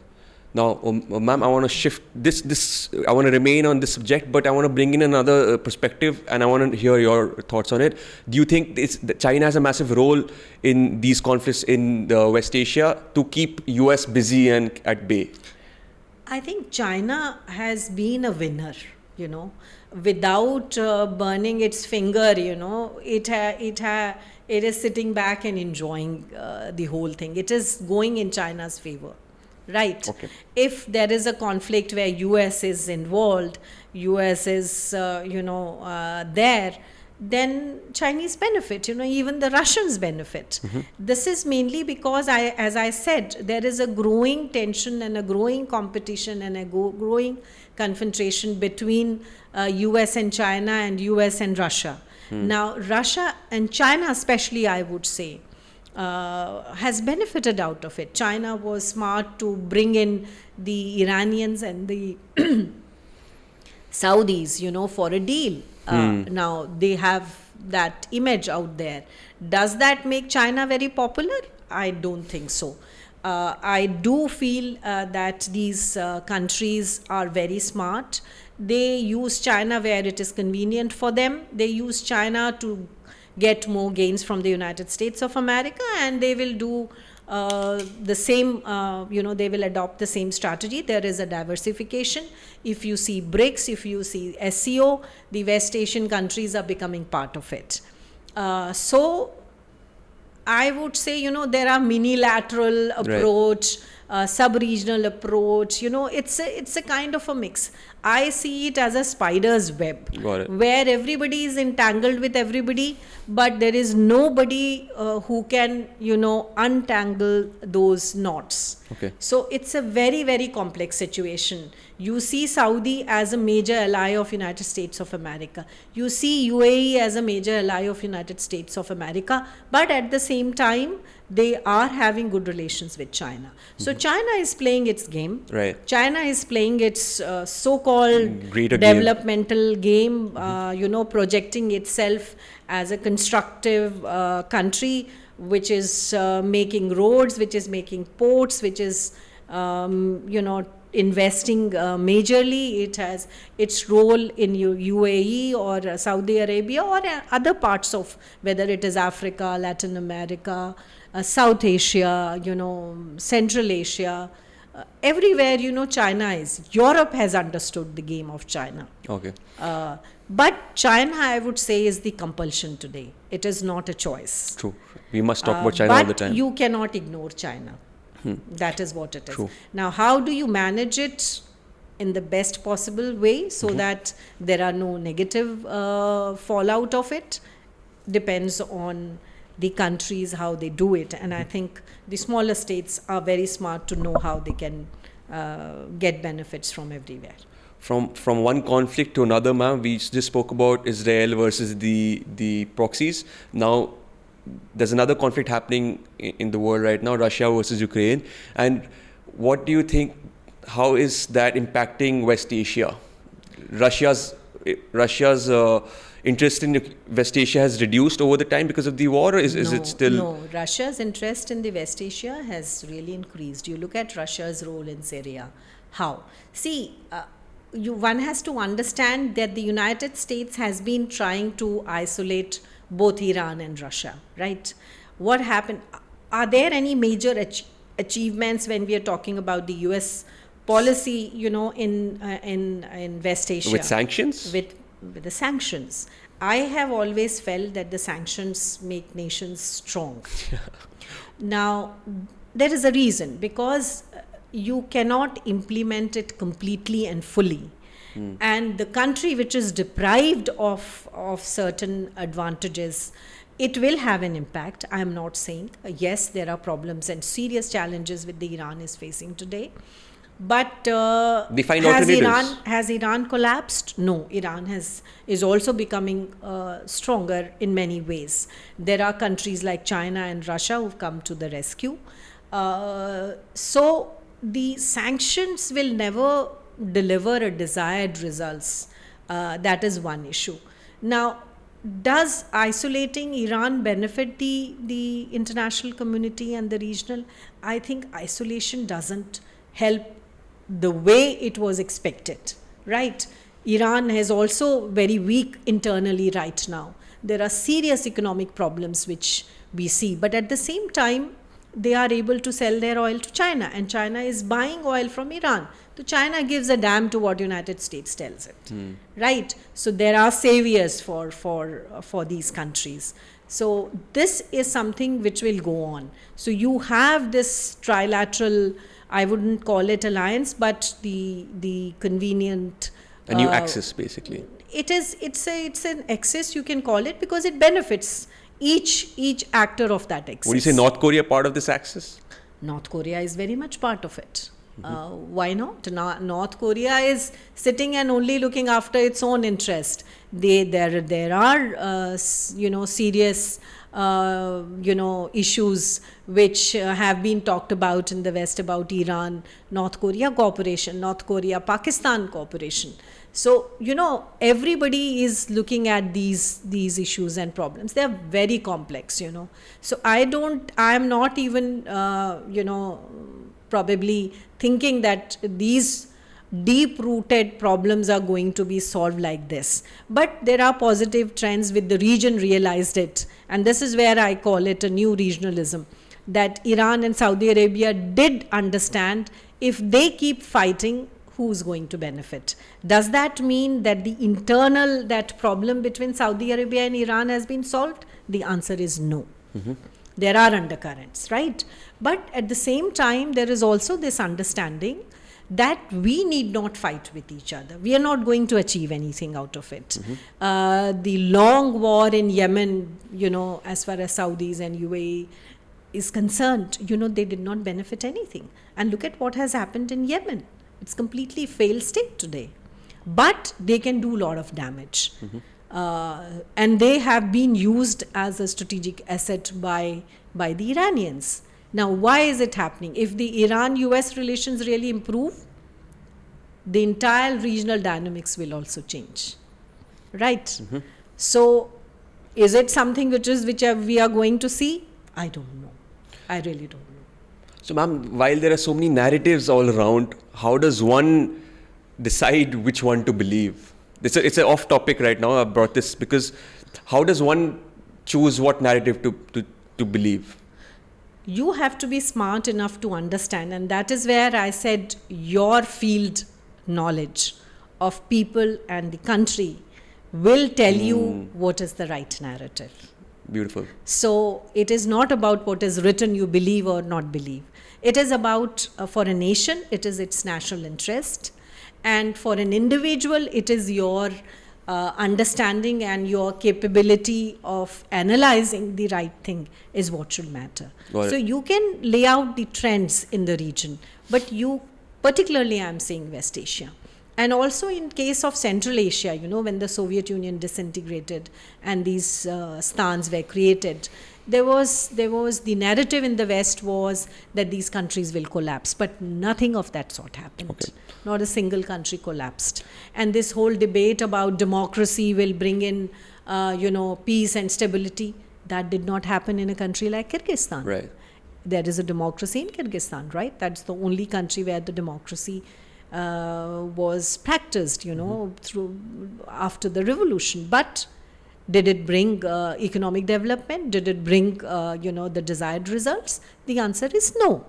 Now, ma'am, I want to shift this. I want to remain on this subject, but I want to bring in another perspective, and I want to hear your thoughts on it. Do you think that China has a massive role in these conflicts in West Asia to keep US busy and at bay? I think China has been a winner, without burning its finger, it is sitting back and enjoying the whole thing. It is going in China's favor. Right. Okay. If there is a conflict where US is involved, US is, there, then Chinese benefit, even the Russians benefit. This is mainly because, as I said, there is a growing tension and a growing competition and a growing confrontation between US and China and US and Russia. Now, Russia and China especially, I would say, has benefited out of it. China was smart to bring in the Iranians and the Saudis, for a deal. Now they have that image out there. Does that make China very popular? I don't think so. I do feel that these countries are very smart. They use China where it is convenient for them. They use China to get more gains from the United States of America, and they will do the same, they will adopt the same strategy. There is a diversification. If you see BRICS, if you see SCO, the West Asian countries are becoming part of it. So I would say, there are minilateral approach, sub-regional approach, it's a kind of a mix. I see it as a spider's web, where everybody is entangled with everybody, but there is nobody who can, untangle those knots. Okay. So it's a very, very complex situation. You see Saudi as a major ally of United States of America. You see UAE as a major ally of United States of America, but at the same time, they are having good relations with China. So China is playing its game. Right. China is playing its so-called greater developmental game, projecting itself as a constructive country, which is making roads, which is making ports, which is, investing majorly. It has its role in UAE or Saudi Arabia or other parts of, whether it is Africa, Latin America, South Asia, Central Asia, everywhere, China is. Europe has understood the game of China. Okay. But China, I would say, is the compulsion today. It is not a choice. True. We must talk about China all the time. But you cannot ignore China. That is what it is. True. Now, how do you manage it in the best possible way so that there are no negative fallout of it? Depends on the countries, how they do it. And I think the smaller states are very smart to know how they can get benefits from everywhere. From one conflict to another, ma'am, we just spoke about Israel versus the proxies. Now, there's another conflict happening in the world right now, Russia versus Ukraine. And what do you think, how is that impacting West Asia? Russia's interest in West Asia has reduced over the time because of the war, or is it still? No, Russia's interest in the West Asia has really increased. You look at Russia's role in Syria. How? See, one has to understand that the United States has been trying to isolate both Iran and Russia, right? What happened? Are there any major achievements when we are talking about the US policy, in West Asia? With sanctions? With the sanctions. I have always felt that the sanctions make nations strong. Now, there is a reason, because you cannot implement it completely and fully. And the country which is deprived of certain advantages, it will have an impact. I am not saying, yes, there are problems and serious challenges with the Iran is facing today. But has Iran collapsed? No, Iran is also becoming stronger in many ways. There are countries like China and Russia who've come to the rescue. So the sanctions will never deliver a desired results. That is one issue. Now, does isolating Iran benefit the international community and the regional? I think isolation doesn't help the way it was expected, right? Iran is also very weak internally right now. There are serious economic problems which we see, but at the same time, they are able to sell their oil to China, and China is buying oil from Iran. So China gives a damn to what United States tells it, right? So there are saviors for these countries. So this is something which will go on. So you have this trilateral, I wouldn't call it alliance, but the convenient. A new axis, basically. It's an axis, you can call it, because it benefits each actor of that axis. Would you say North Korea part of this axis? North Korea is very much part of it. Why not? North Korea is sitting and only looking after its own interest. There are serious issues which have been talked about in the West about Iran, North Korea cooperation, North Korea Pakistan cooperation. So everybody is looking at these issues and problems. They are very complex. So I am not even probably thinking that these deep-rooted problems are going to be solved like this. But there are positive trends with the region realized it. And this is where I call it a new regionalism, that Iran and Saudi Arabia did understand if they keep fighting, who's going to benefit. Does that mean that that problem between Saudi Arabia and Iran has been solved? The answer is no. There are undercurrents, right? But at the same time, there is also this understanding that we need not fight with each other. We are not going to achieve anything out of it. The long war in Yemen, as far as Saudis and UAE is concerned, they did not benefit anything. And look at what has happened in Yemen. It's completely failed state today. But they can do a lot of damage. And they have been used as a strategic asset by the Iranians. Now, why is it happening? If the Iran-US relations really improve, the entire regional dynamics will also change, right? So, is it something which we are going to see? I don't know. I really don't know. So, ma'am, while there are so many narratives all around, how does one decide which one to believe? It's an off topic right now. I brought this because how does one choose what narrative to believe? You have to be smart enough to understand, and that is where I said your field knowledge of people and the country will tell you what is the right narrative. Beautiful. So it is not about what is written you believe or not believe. It is about, for a nation, it is its national interest. And for an individual, it is your understanding and your capability of analyzing the right thing is what should matter. So you can lay out the trends in the region, but particularly I'm saying West Asia. And also in case of Central Asia, when the Soviet Union disintegrated and these stans were created, there was the narrative in the West was that these countries will collapse, but nothing of that sort happened. Okay. Not a single country collapsed. And this whole debate about democracy will bring in, peace and stability, that did not happen in a country like Kyrgyzstan. Right. There is a democracy in Kyrgyzstan, right? That's the only country where the democracy was practiced, through after the revolution. But did it bring economic development? Did it bring, the desired results? The answer is no.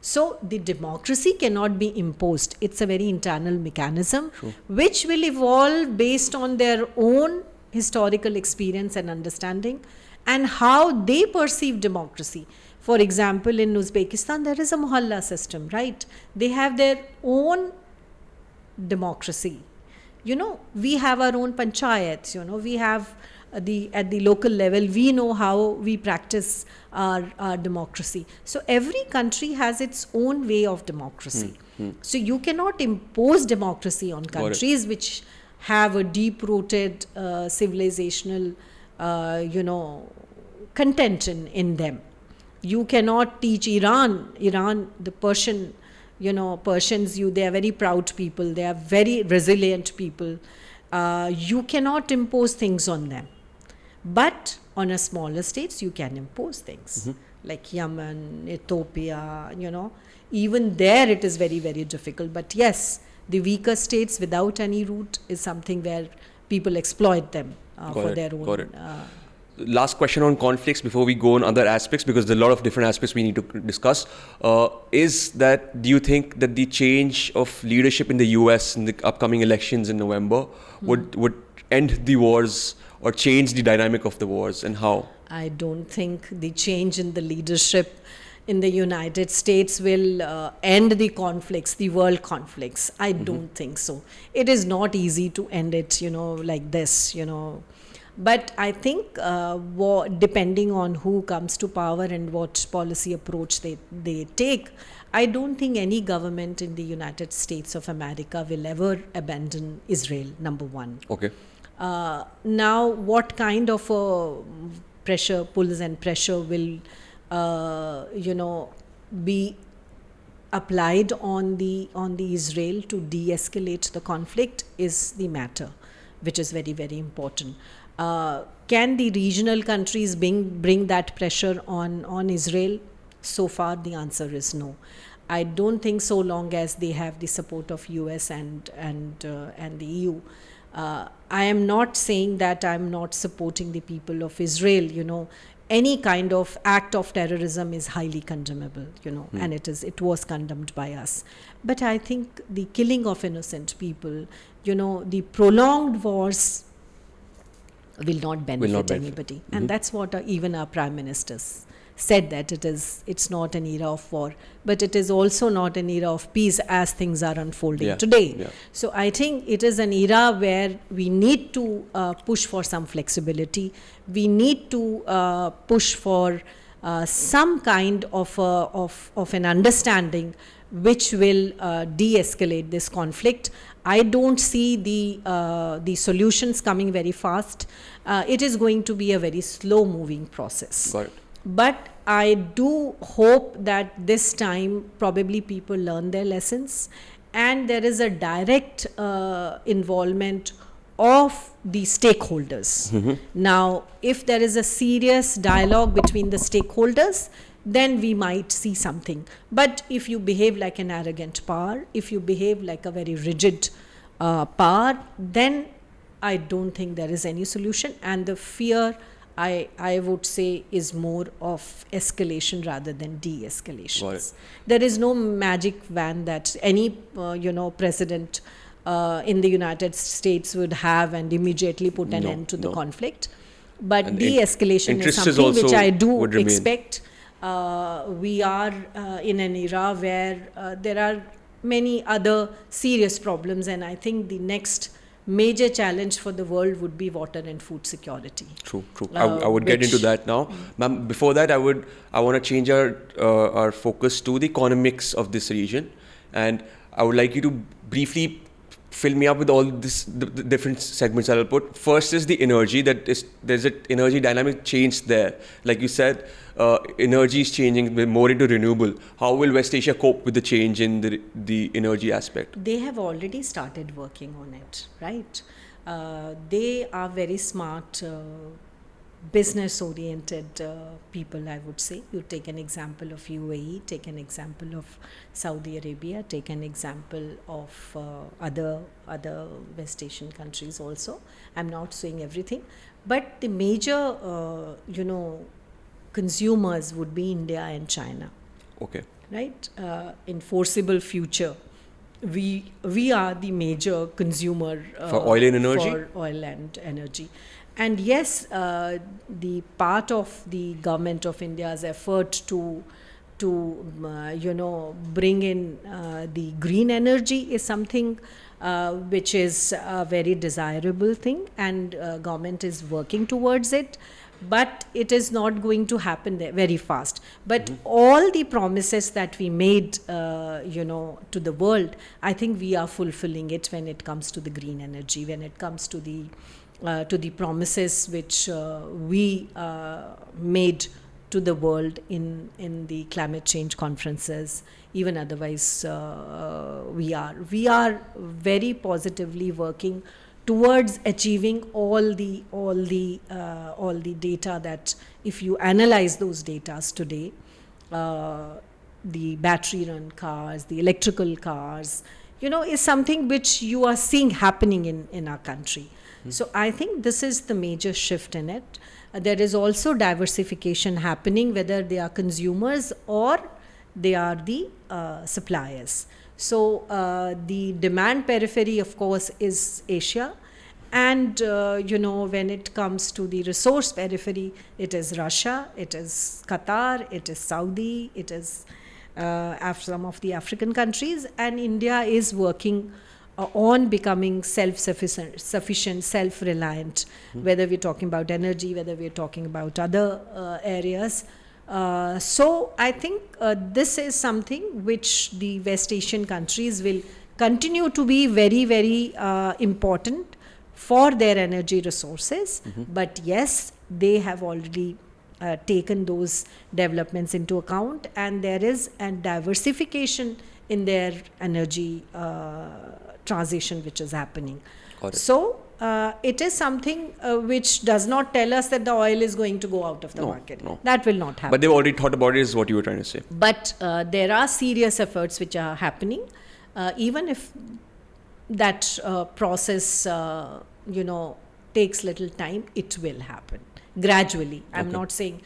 So the democracy cannot be imposed. It's a very internal mechanism, which will evolve based on their own historical experience and understanding and how they perceive democracy. For example, in Uzbekistan, there is a mohalla system, right? They have their own democracy. We have our own panchayats, we have at the local level, we know how we practice our democracy. So every country has its own way of democracy. So you cannot impose democracy on countries which have a deep-rooted civilizational, contention in them. You cannot teach Iran, the Persians, they are very proud people, they are very resilient people. You cannot impose things on them. But on a smaller states, you can impose things. Like Yemen, Ethiopia, even there it is very, very difficult. But yes, the weaker states without any root is something where people exploit them for their own. Got it. Last question on conflicts before we go on other aspects, because there are a lot of different aspects we need to discuss, is that do you think that the change of leadership in the US in the upcoming elections in November would end the wars or change the dynamic of the wars, and how? I don't think the change in the leadership in the United States will end the conflicts, the world conflicts. I don't think so. It is not easy to end it, like this, But I think depending on who comes to power and what policy approach they take, I don't think any government in the United States of America will ever abandon Israel, number one. Okay. Now, what kind of pulls and pressure will, be applied on the Israel to de-escalate the conflict is the matter, which is very, very important. Can the regional countries bring that pressure on Israel? So far, the answer is no. I don't think so long as they have the support of US and the EU. I am not saying that I'm not supporting the people of Israel. Any kind of act of terrorism is highly condemnable, and it was condemned by us. But I think the killing of innocent people, the prolonged wars will not benefit anybody. And that's what even our prime ministers said, that it's not an era of war, but it is also not an era of peace as things are unfolding today. Yeah. So I think it is an era where we need to push for some flexibility. We need to push for some kind of an understanding which will de-escalate this conflict. I don't see the solutions coming very fast. It is going to be a very slow-moving process. Got it. But I do hope that this time probably people learn their lessons and there is a direct involvement of the stakeholders. Now, if there is a serious dialogue between the stakeholders, then we might see something. But if you behave like an arrogant power, if you behave like a very rigid power, then I don't think there is any solution. And the fear, I would say, is more of escalation rather than de-escalation. There is no magic wand that any president in the United States would have and immediately put an end to the conflict. But and de-escalation is something which I do expect. We are in an era where there are many other serious problems, and I think the next major challenge for the world would be water and food security. True. I would get into that now. Ma'am, before that, I want to change our focus to the economics of this region. And I would like you to briefly fill me up with all the different segments that I'll put. First is the energy. There's an energy dynamic change there. Like you said, energy is changing more into renewable. How will West Asia cope with the change in the energy aspect? They have already started working on it, right? They are very smart, business-oriented people, I would say. You take an example of UAE, take an example of Saudi Arabia, take an example of other West Asian countries also. I'm not saying everything, but the major, consumers would be India and China. Okay. Right? In foreseeable future, we are the major consumer for oil and energy. For oil and energy. And yes, the part of the government of India's effort to bring in the green energy is something which is a very desirable thing, and government is working towards it. But it is not going to happen there very fast. But all the promises that we made, to the world, I think we are fulfilling it when it comes to the green energy, when it comes to the promises which we made to the world in the climate change conferences. Even otherwise, we are very positively working towards achieving all the data that, if you analyze those data today, the battery run cars, the electrical cars, is something which you are seeing happening in our country. So I think this is the major shift in it. There is also diversification happening, whether they are consumers or they are the suppliers. So the demand periphery, of course, is Asia. And, when it comes to the resource periphery, it is Russia, it is Qatar, it is Saudi, it is some of the African countries. And India is working on becoming self-sufficient, self-reliant, whether we're talking about energy, whether we're talking about other areas. So I think this is something which the West Asian countries will continue to be very, very important for their energy resources. But yes, they have already taken those developments into account, and there is a diversification in their energy transition which is happening. So it is something which does not tell us that the oil is going to go out of the market. No. That will not happen. But they've already thought about it, is what you were trying to say. But there are serious efforts which are happening. Even if that process, takes little time, it will happen gradually. I'm not saying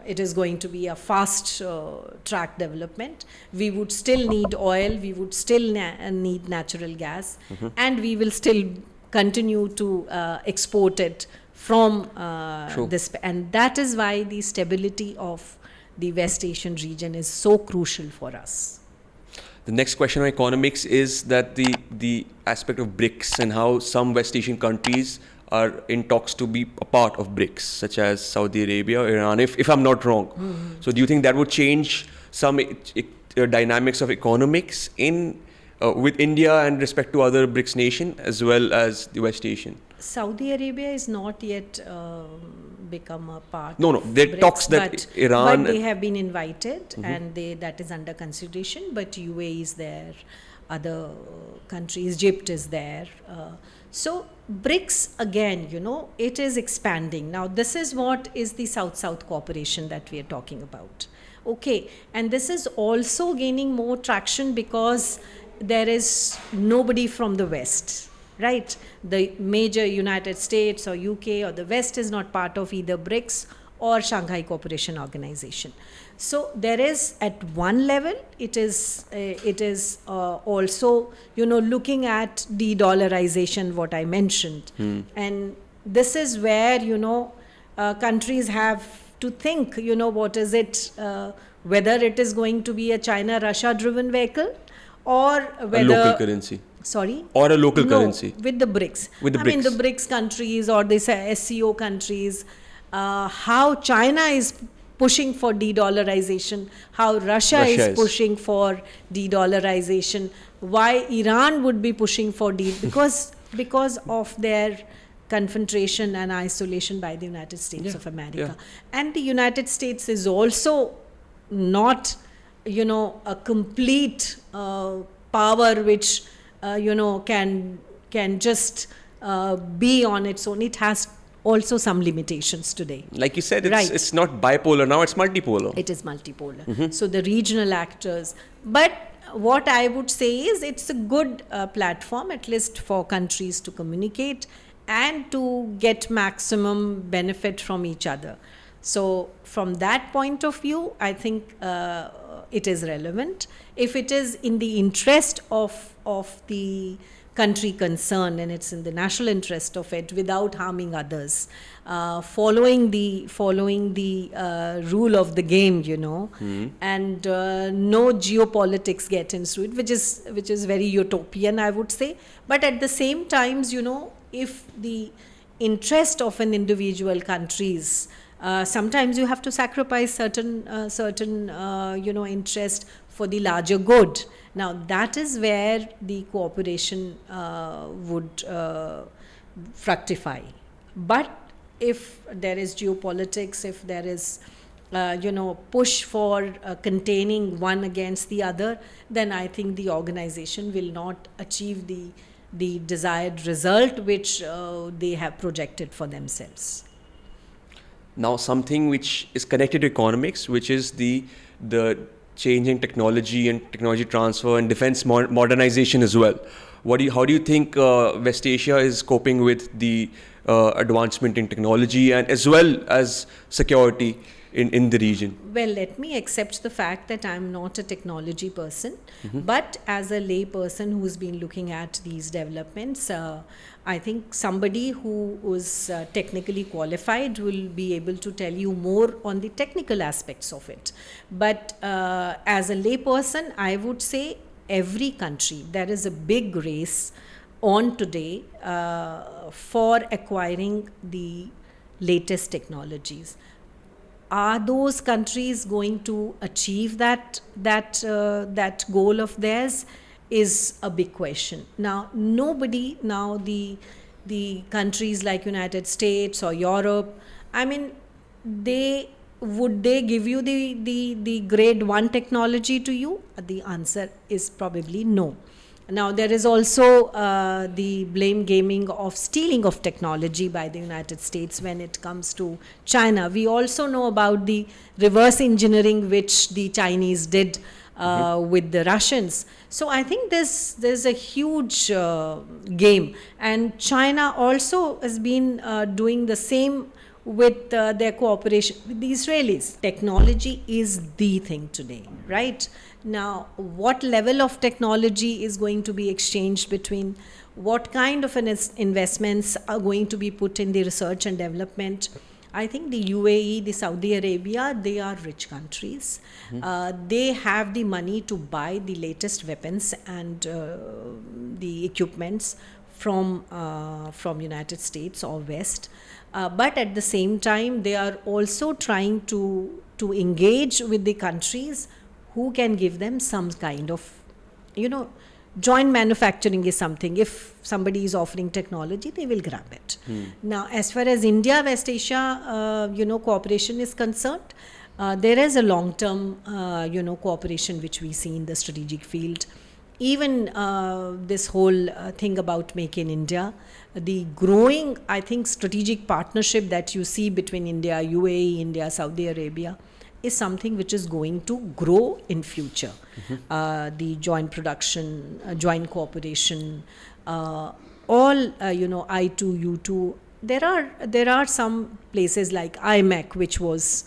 it is going to be a fast track development. We would still need oil, we would still need natural gas, and we will still continue to export it from this. And that is why the stability of the West Asian region is so crucial for us. The next question on economics is that the aspect of BRICS and how some West Asian countries are in talks to be a part of BRICS, such as Saudi Arabia, Iran, if I'm not wrong. So do you think that would change some dynamics of economics with India and respect to other BRICS nation as well as the West Asian? Saudi Arabia is not yet become a part. No. There are talks that Iran. But they have been invited, and that is under consideration. But UAE is there, other countries, Egypt is there. So BRICS, again, it is expanding. Now, this is what is the South-South cooperation that we are talking about. Okay, and this is also gaining more traction because there is nobody from the West. Right, the major United States or UK or the West is not part of either BRICS or Shanghai Cooperation Organization. So there is, at one level, it is also looking at de-dollarization, what I mentioned, and this is where countries have to think what is it, whether it is going to be a China-Russia driven vehicle or whether a local currency. Sorry? Or a local No, currency? with the BRICS. With the I mean, the BRICS. BRICS countries or the SCO countries, how China is pushing for de-dollarization, how Russia is Russia is. pushing for de-dollarization, why Iran would be pushing for because of their confrontation and isolation by the United States of America. And the United States is also not, a complete power which can just be on its own. It has also some limitations today. Like you said, Right. it's not bipolar now, it's multipolar. It is multipolar. So the regional actors. But what I would say is it's a good platform, at least for countries to communicate and to get maximum benefit from each other. So from that point of view, I think it is relevant. If it is in the interest of the country concerned and it's in the national interest of it without harming others, following the rule of the game, and no geopolitics get into it, which is very utopian, I would say. But at the same times, if the interest of an individual countries, sometimes you have to sacrifice certain interest for the larger good. Now that is where the cooperation would fructify. But if there is geopolitics, if there is push for containing one against the other, then I think the organization will not achieve the desired result which they have projected for themselves. Now, something which is connected to economics, which is the changing technology and technology transfer and defense modernization as well. How do you think West Asia is coping with the advancement in technology and as well as security in the region? Well, let me accept the fact that I'm not a technology person, but as a lay person who's been looking at these developments, I think somebody who is technically qualified will be able to tell you more on the technical aspects of it. But as a lay person, I would say every country, there is a big race on today for acquiring the latest technologies. Are those countries going to achieve that goal of theirs is a big question. Now, the countries like United States or Europe, I mean, would they give you the grade 1 technology to you? The answer is probably no. Now, there is also the blame gaming of stealing of technology by the United States when it comes to China. We also know about the reverse engineering which the Chinese did with the Russians. So I think there's a huge game. And China also has been doing the same with their cooperation with the Israelis. Technology is the thing today, right? Now, what level of technology is going to be exchanged between, what kind of investments are going to be put in the research and development? I think the UAE, the Saudi Arabia, they are rich countries. They have the money to buy the latest weapons and the equipments from United States or West. But at the same time, they are also trying to engage with the countries who can give them some kind of, joint manufacturing is something. If somebody is offering technology, they will grab it. Now, as far as India, West Asia, cooperation is concerned, there is a long-term, cooperation which we see in the strategic field. Even this whole thing about Make in India, the growing, I think, strategic partnership that you see between India, UAE, India, Saudi Arabia, is something which is going to grow in future. The joint production, joint cooperation, all I2, U2. There are some places like IMEC, which was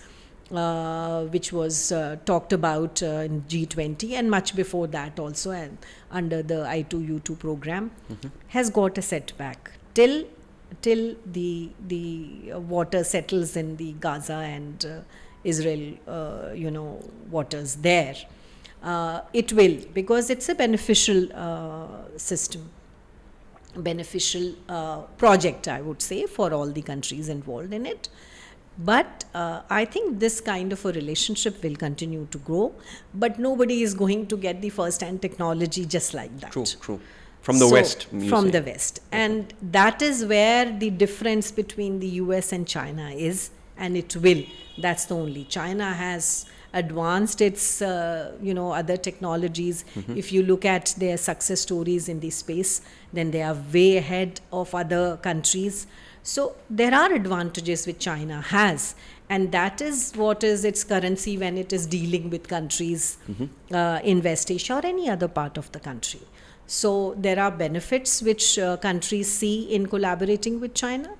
talked about in G20 and much before that also, and under the I2U2 program, has got a setback till the water settles in the Gaza and Israel waters there. It will, because it's a beneficial system, beneficial project, I would say, for all the countries involved in it. But I think this kind of a relationship will continue to grow, but nobody is going to get the first-hand technology just like that. True. From the West, you From say. the West. And that is where the difference between the US and China is, and it will. That's the only. China has advanced its, other technologies. If you look at their success stories in this space, then they are way ahead of other countries. So there are advantages which China has, and that is what is its currency when it is dealing with countries in West Asia or any other part of the country. So there are benefits which countries see in collaborating with China,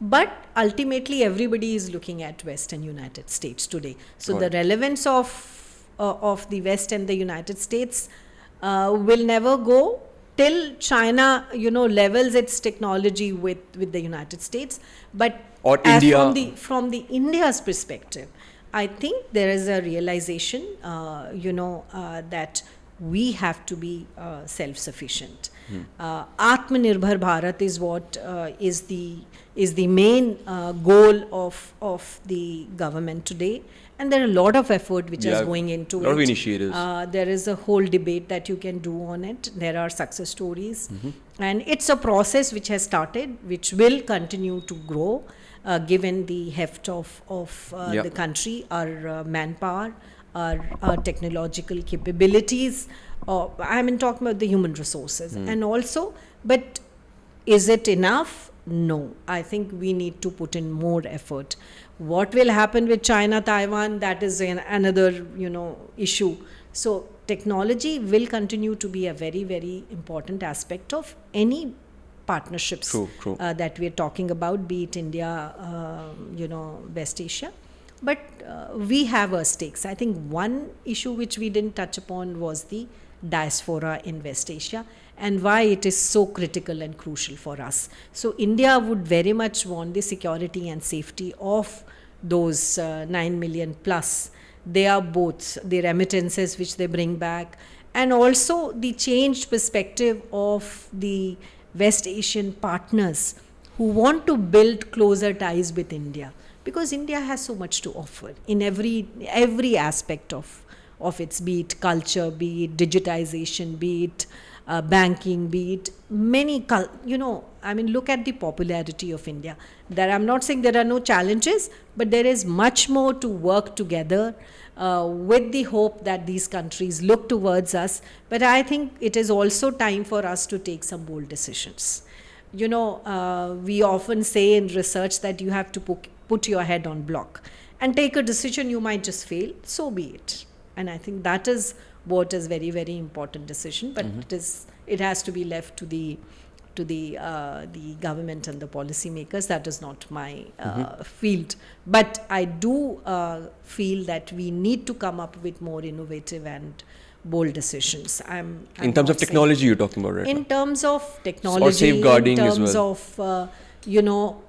but ultimately everybody is looking at West and United States today. So the relevance of the West and the United States will never go till China, levels its technology with the United States. But or as India. from the India's perspective, I think there is a realization, that we have to be self-sufficient. Atmanirbhar Bharat is what is the main goal of the government today, and there are a lot of effort which is going into it. A lot of initiatives. There is a whole debate that you can do on it. There are success stories, and it's a process which has started, which will continue to grow, given the heft of the country, our manpower, our technological capabilities. I'm talking about the human resources, and also, but is it enough? No, I think we need to put in more effort. What will happen with China, Taiwan? That is another issue. So technology will continue to be a very, very important aspect of any partnerships that we're talking about, be it India, West Asia. But we have our stakes. I think one issue which we didn't touch upon was the diaspora in West Asia and why it is so critical and crucial for us. So India would very much want the security and safety of those 9 million plus. They are both the remittances which they bring back, and also the changed perspective of the West Asian partners who want to build closer ties with India, because India has so much to offer in every aspect of its, be it culture, be it digitization, be it banking, be it many, look at the popularity of India. I'm not saying there are no challenges, but there is much more to work together with the hope that these countries look towards us. But I think it is also time for us to take some bold decisions. We often say in research that you have to put your head on block and take a decision. You might just fail, so be it. And I think that is what is very, very important decision, but it has to be left to the government and the policymakers. That is not my field, but I do feel that we need to come up with more innovative and bold decisions. I'm in terms of technology, you're talking about, right? In terms of technology, or safeguarding in terms as well. of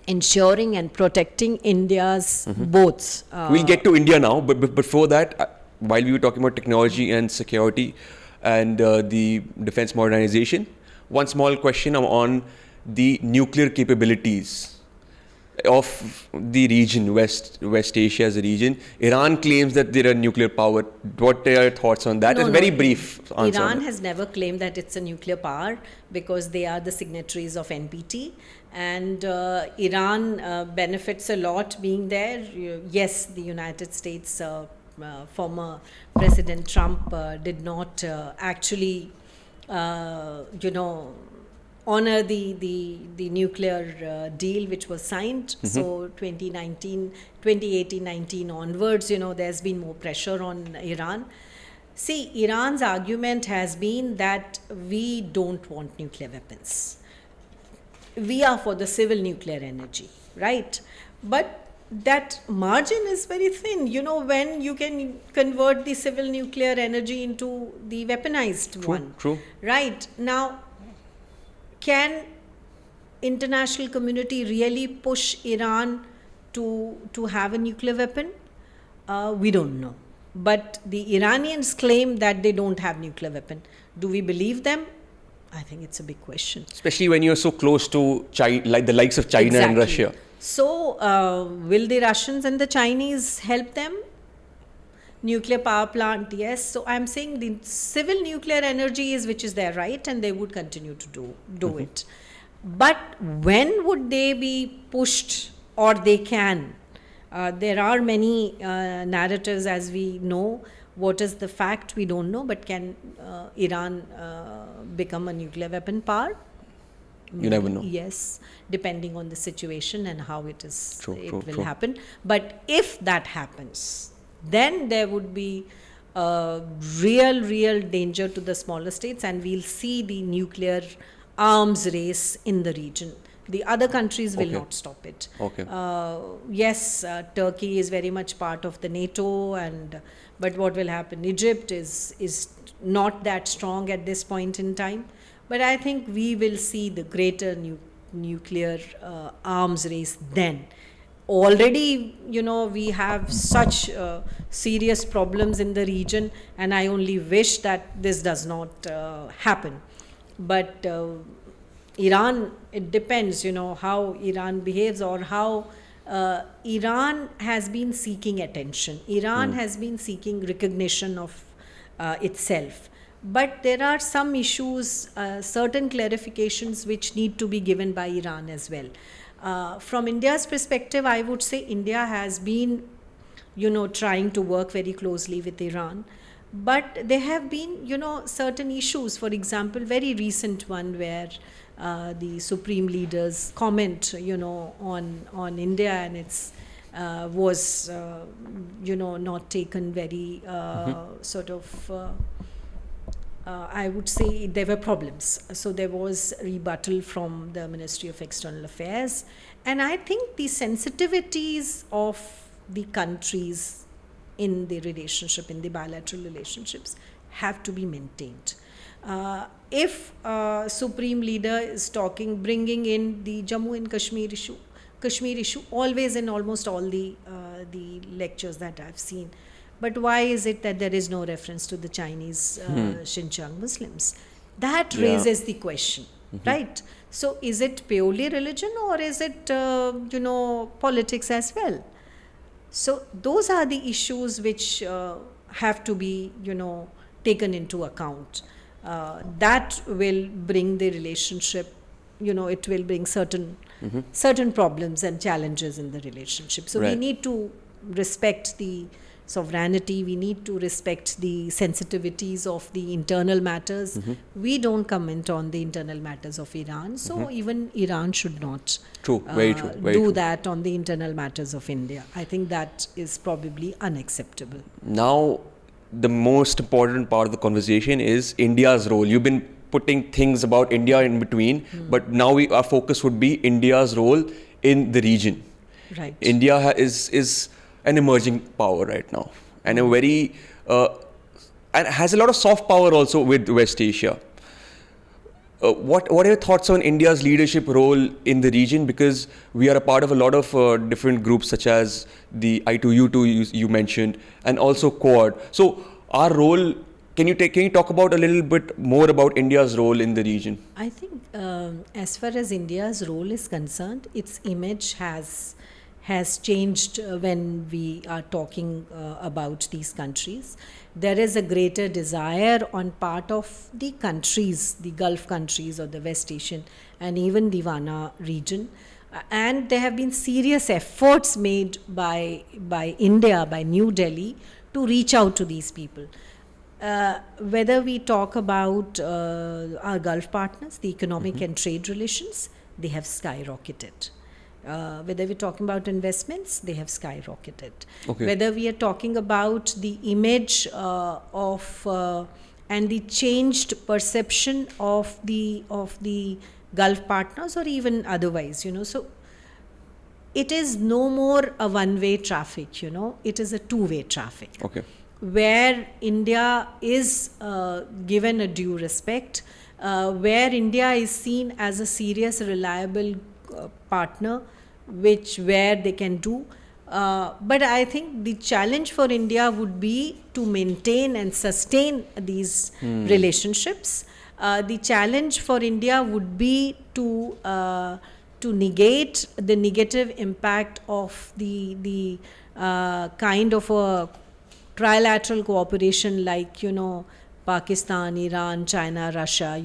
ensuring and protecting India's both. We'll get to India now, but before that, while we were talking about technology and security and the defense modernization, one small question on the nuclear capabilities of the region, West Asia as a region. Iran claims that they're a nuclear power. What are your thoughts on that? Very brief answer. Iran has never claimed that it's a nuclear power because they are the signatories of NPT, and Iran benefits a lot being there. Yes, the United States, former President Trump did not actually, honor the nuclear deal which was signed. So 2018-19 onwards, there's been more pressure on Iran. See, Iran's argument has been that we don't want nuclear weapons. We are for the civil nuclear energy, right? But that margin is very thin, when you can convert the civil nuclear energy into the weaponized one. True. Right. Now, can international community really push Iran to have a nuclear weapon? We don't know. But the Iranians claim that they don't have nuclear weapon. Do we believe them? I think it's a big question. Especially when you're so close to China, like the likes of China and Russia. So, will the Russians and the Chinese help them? Nuclear power plant, yes. So, I'm saying the civil nuclear energy is which is their right, and they would continue to do it. But when would they be pushed, or they can? There are many narratives, as we know. What is the fact? We don't know. But can Iran become a nuclear weapon power? You never know. Yes, depending on the situation and how it is, True. happen. But if that happens, then there would be a real danger to the smaller states, and we'll see the nuclear arms race in the region. The other countries will not stop it. Yes, Turkey is very much part of the NATO, but what will happen? Egypt is not that strong at this point in time. But I think we will see the greater nuclear arms race then. Already, we have such serious problems in the region, and I only wish that this does not happen. But Iran, it depends, how Iran behaves, or how Iran has been seeking attention. Iran has been seeking recognition of itself. But there are some issues, certain clarifications which need to be given by Iran as well. From India's perspective, I would say India has been, trying to work very closely with Iran. But there have been, certain issues. For example, very recent one where the supreme leaders comment, on India, and it's was, not taken very sort of. I would say there were problems. So there was rebuttal from the Ministry of External Affairs. And I think the sensitivities of the countries in the relationship, in the bilateral relationships, have to be maintained. If a supreme leader is bringing in the Jammu and Kashmir issue, always in almost all the lectures that I've seen. But why is it that there is no reference to the Chinese Xinjiang Muslims? That raises the question, right? So is it purely religion, or is it, politics as well? So those are the issues which have to be, taken into account. That will bring the relationship, it will bring certain problems and challenges in the relationship. So we need to respect the sovereignty, we need to respect the sensitivities of the internal matters. We don't comment on the internal matters of Iran, so even Iran should not do that on the internal matters of India. I think that is probably unacceptable. Now, the most important part of the conversation is India's role. You've been putting things about India in between, but now our focus would be India's role in the region. Right. India is an emerging power right now, and a very and has a lot of soft power also with West Asia. What are your thoughts on India's leadership role in the region? Because we are a part of a lot of different groups, such as the I2U2 you mentioned, and also Quad. So our role, can you talk about a little bit more about India's role in the region? I think as far as India's role is concerned, its image has changed when we are talking about these countries. There is a greater desire on part of the countries, the Gulf countries or the West Asian and even the Vana region. And there have been serious efforts made by India, by New Delhi, to reach out to these people. Whether we talk about our Gulf partners, the economic and trade relations, they have skyrocketed. Whether we're talking about investments, they have skyrocketed. Whether we are talking about the image of and the changed perception of the Gulf partners, or even otherwise, so it is no more a one-way traffic, it is a two-way traffic. Where India is given a due respect, where India is seen as a serious, reliable partner, where they can do But I think the challenge for India would be to maintain and sustain these relationships. The challenge for India would be to negate the negative impact of the kind of a trilateral cooperation like, Pakistan, Iran, China, Russia,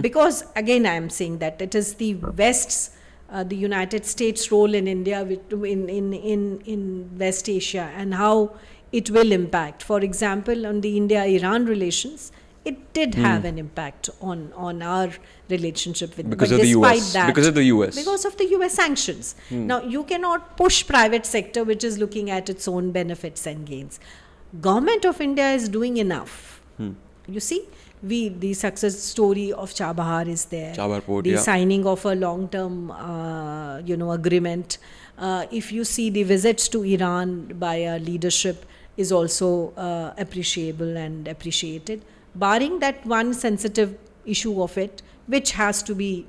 because again I am saying that it is the West's, the United States' role in India in West Asia and how it will impact. For example, on the India-Iran relations, it did have an impact on our relationship with because but of the despite US. that, Because of the US. because of the US sanctions. Now, you cannot push private sector which is looking at its own benefits and gains. Government of India is doing enough. You see, the success story of Chabahar is there. Chabahar Port, the signing of a long-term, agreement. If you see the visits to Iran by our leadership is also appreciable and appreciated. Barring that one sensitive issue of it, which has to be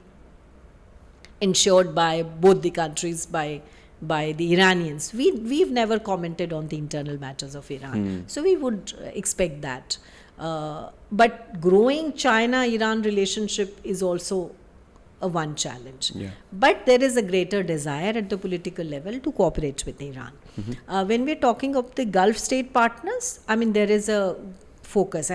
ensured by both the countries, by the Iranians. We've never commented on the internal matters of Iran. So we would expect that. But growing China-Iran relationship is also a one challenge. Yeah. But there is a greater desire at the political level to cooperate with Iran. When we're talking of the Gulf state partners, I mean, there is a focus.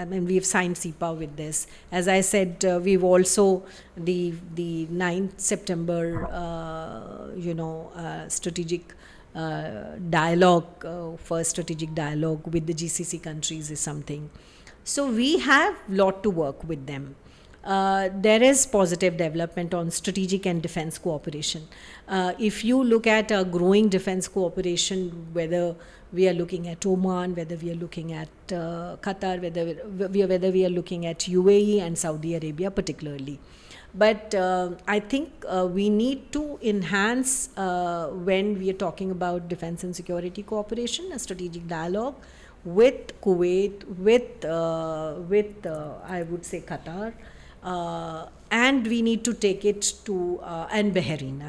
We've signed CEPA with this. As I said, we've also, the 9th September, strategic dialogue, first strategic dialogue with the GCC countries is something. So we have lot to work with them. There is positive development on strategic and defense cooperation. If you look at a growing defense cooperation, whether we are looking at Oman, whether we are looking at Qatar, whether we are looking at UAE and Saudi Arabia particularly. But I think we need to enhance, when we are talking about defense and security cooperation, a strategic dialogue with Kuwait, with I would say Qatar, and we need to take it to and Bahrain,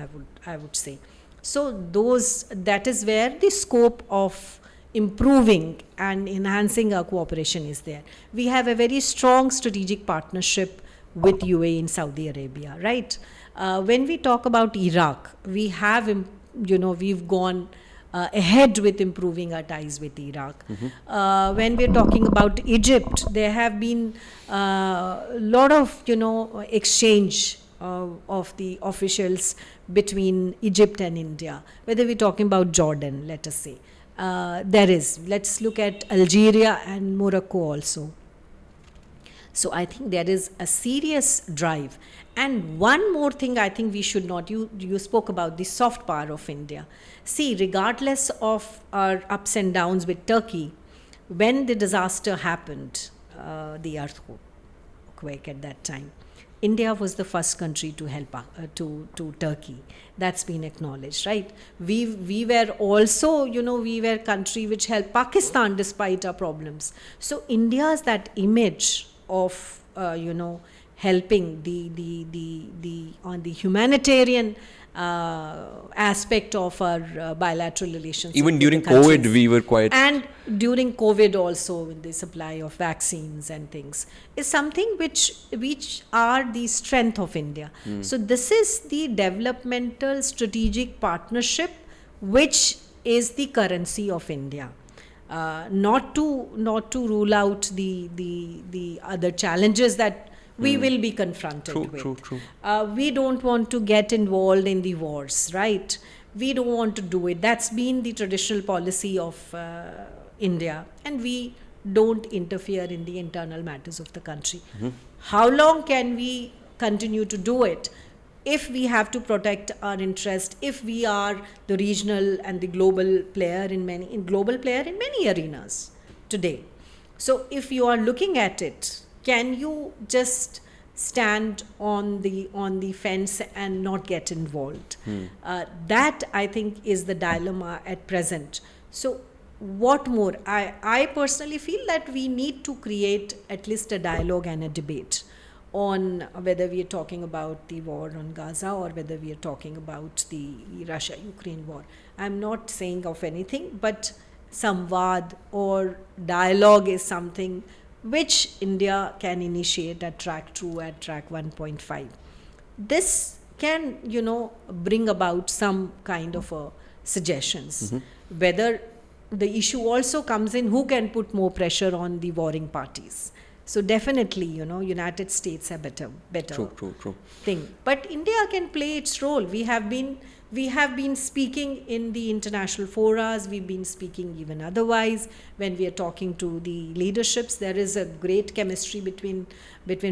I would say. So that is where the scope of improving and enhancing our cooperation is there. We have a very strong strategic partnership with UAE in Saudi Arabia, right? When we talk about Iraq, we have, we've gone ahead with improving our ties with Iraq. When we're talking about Egypt, there have been a lot of, exchange of the officials between Egypt and India. Whether we're talking about Jordan, let us say. There is. Let's look at Algeria and Morocco also. So I think there is a serious drive. And one more thing I think we should not, you spoke about the soft power of India. See, regardless of our ups and downs with Turkey, when the disaster happened, the earthquake at that time, India was the first country to help to Turkey. That's been acknowledged, right? We were also, we were a country which helped Pakistan despite our problems. So India's that image of, helping the on the humanitarian aspect of our bilateral relations. Even during COVID, we were quite... And during COVID also, with the supply of vaccines and things, is something which are the strength of India. So this is the developmental strategic partnership, which is the currency of India. Not to rule out the other challenges that we will be confronted with. True. We don't want to get involved in the wars, right? We don't want to do it. That's been the traditional policy of India, and we don't interfere in the internal matters of the country. How long can we continue to do it? If we have to protect our interest, if we are the regional and the global player in many arenas today. So if you are looking at it, can you just stand on the fence and not get involved? That, I think, is the dilemma at present. So what more? I personally feel that we need to create at least a dialogue and a debate on whether we are talking about the war on Gaza or whether we are talking about the Russia-Ukraine war. I'm not saying of anything, but samvad or dialogue is something which India can initiate at track 2, at track 1.5. This can, bring about some kind of suggestions. Whether the issue also comes in who can put more pressure on the warring parties. So definitely, United States are better True. thing. But India can play its role. We have been speaking in the international forums. We've been speaking even otherwise. When we are talking to the leaderships, there is a great chemistry between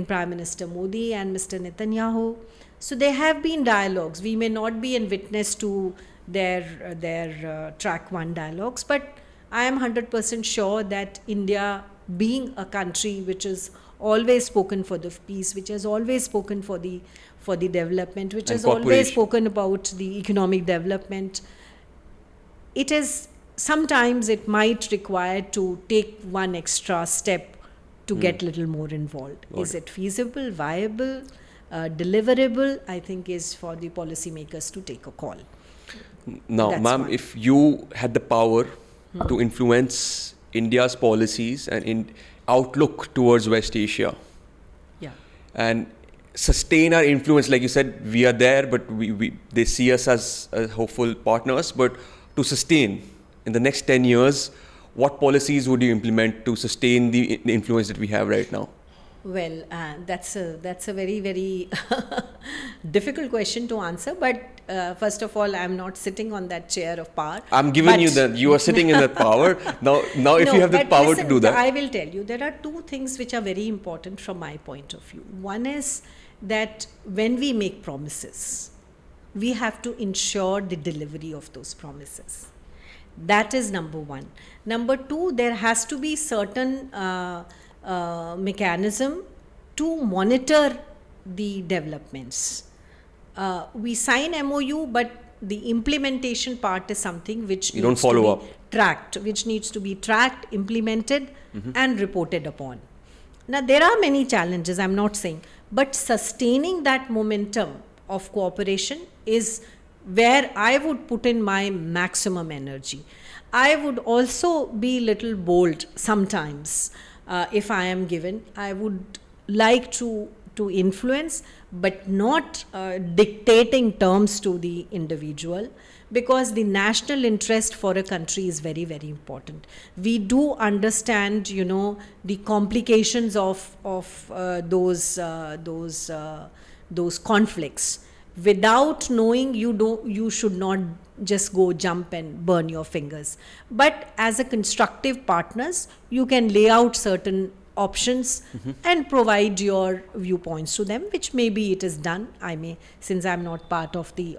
Prime Minister Modi and Mr. Netanyahu. So there have been dialogues. We may not be in witness to their track 1 dialogues, but I am 100% sure that India, being a country which has always spoken for the peace, which has always spoken for the development, which has always spoken about the economic development, sometimes it might require to take one extra step to get a little more involved. Is it feasible, viable, deliverable? I think is for the policymakers to take a call. Now, ma'am, if you had the power to influence India's policies and in outlook towards West Asia, and sustain our influence, like you said, we are there, but they see us as hopeful partners. But to sustain in the next 10 years, what policies would you implement to sustain the influence that we have right now? Well, that's a very, very difficult question to answer. But first of all, I'm not sitting on that chair of power. I'm giving you that. You are sitting in that power. Now, if you have the power to do that. I will tell you, there are two things which are very important from my point of view. One is that when we make promises, we have to ensure the delivery of those promises. That is number one. Number two, there has to be certain mechanism to monitor the developments. We sign MOU, but the implementation part is something which needs to be tracked, implemented, and reported upon. Now, there are many challenges, I'm not saying, but sustaining that momentum of cooperation is where I would put in my maximum energy. I would also be little bold sometimes. If I am given, I would like to influence, but not dictating terms to the individual, because the national interest for a country is very, very important. We do understand, the complications of those conflicts. Without knowing, you should not just go jump and burn your fingers. But as a constructive partners, you can lay out certain options and provide your viewpoints to them, which maybe it is done. Since I'm not part of the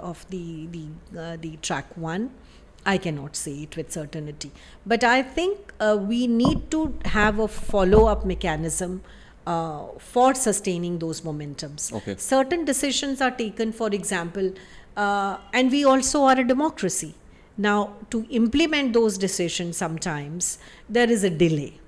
track 1, I cannot say it with certainty. But I think we need to have a follow-up mechanism for sustaining those momentums. Okay. Certain decisions are taken, for example, and we also are a democracy. Now, to implement those decisions, sometimes there is a delay.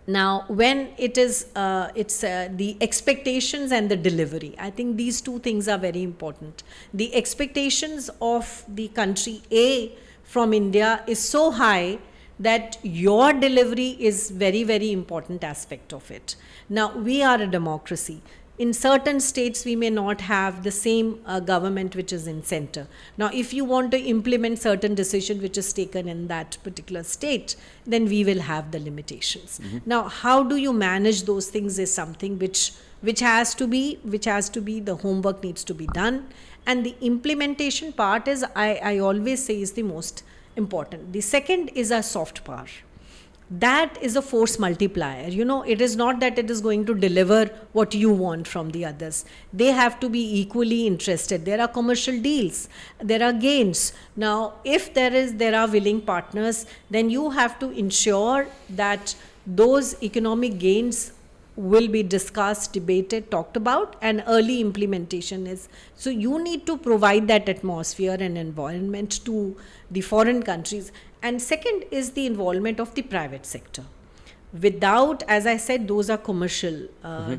Now, when it's the expectations and the delivery, I think these two things are very important. The expectations of the country A from India is so high that your delivery is very, very important aspect of it. Now, we are a democracy. In certain states, we may not have the same government which is in center. Now, if you want to implement certain decision which is taken in that particular state, then we will have the limitations. Now, how do you manage those things is something which has to be the homework needs to be done, and the implementation part is I always say is the most important. The second is a soft power. That is a force multiplier. It is not that it is going to deliver what you want from the others. They have to be equally interested. There are commercial deals. There are gains. Now, if there are willing partners, then you have to ensure that those economic gains will be discussed, debated, talked about, and early implementation is. So you need to provide that atmosphere and environment to the foreign countries. And second is the involvement of the private sector. Without, as I said, those are commercial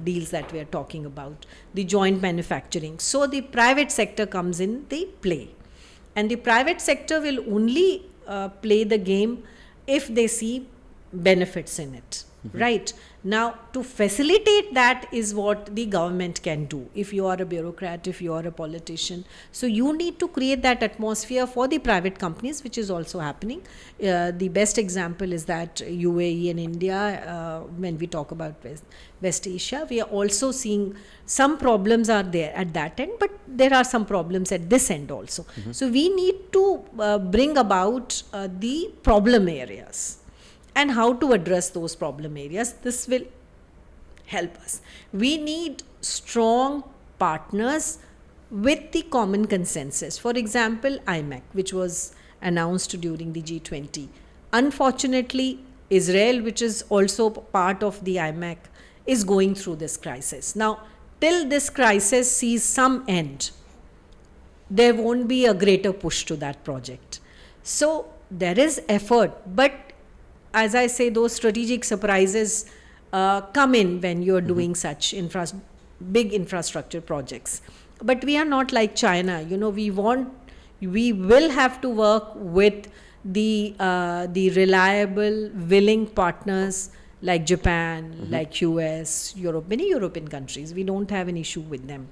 deals that we are talking about, the joint manufacturing. So the private sector comes in the play. And the private sector will only play the game if they see benefits in it. Right. Now, to facilitate that is what the government can do. If you are a bureaucrat, if you are a politician, so you need to create that atmosphere for the private companies, which is also happening. The best example is that UAE and India, when we talk about West Asia, we are also seeing some problems are there at that end, but there are some problems at this end also. So we need to bring about the problem areas and how to address those problem areas. This will help us. We need strong partners with the common consensus. For example, IMEC, which was announced during the G20. Unfortunately, Israel, which is also part of the IMEC, is going through this crisis. Now, till this crisis sees some end, there won't be a greater push to that project. So there is effort, but as I say, those strategic surprises come in when you're doing such big infrastructure projects. But we are not like China. We will have to work with the reliable, willing partners like Japan, like US, Europe, many European countries. We don't have an issue with them.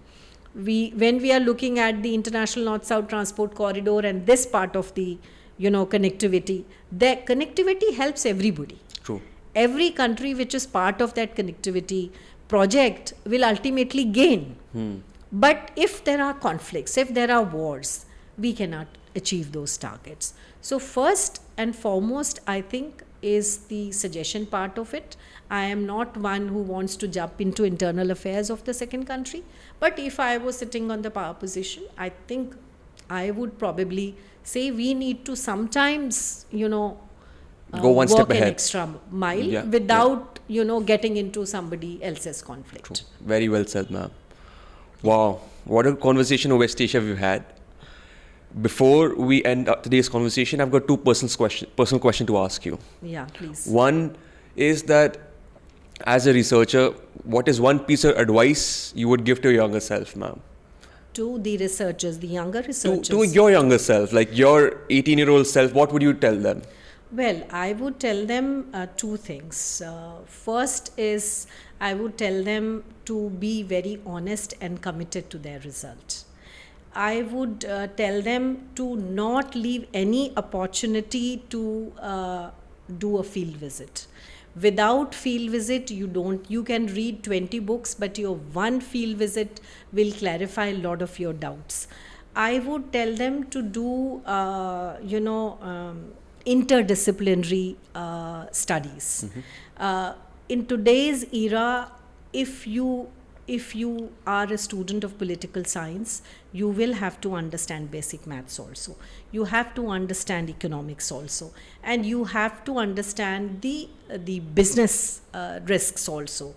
When we are looking at the international north-south transport corridor and this part of the connectivity, the connectivity helps everybody. True. Every country which is part of that connectivity project will ultimately gain. But if there are conflicts, if there are wars, we cannot achieve those targets. So first and foremost, I think, is the suggestion part of it. I am not one who wants to jump into internal affairs of the second country. But if I was sitting on the power position, I think I would probably say we need to sometimes, go one step work ahead. an extra mile without, getting into somebody else's conflict. True. Very well said, ma'am. Wow, what a conversation on West Asia we've had. Before we end up today's conversation, I've got two personal question to ask you. Yeah, please. One is that as a researcher, what is one piece of advice you would give to your younger self, ma'am? To the researchers, the younger researchers. To your younger self, like your 18-year-old self, what would you tell them? Well, I would tell them two things. First is I would tell them to be very honest and committed to their result. I would tell them to not leave any opportunity to do a field visit. Without field visit, you can read 20 books, but your one field visit will clarify a lot of your doubts. I would tell them to do, interdisciplinary studies. In today's era, if you are a student of political science, you will have to understand basic maths also. You have to understand economics also. And you have to understand the business risks also.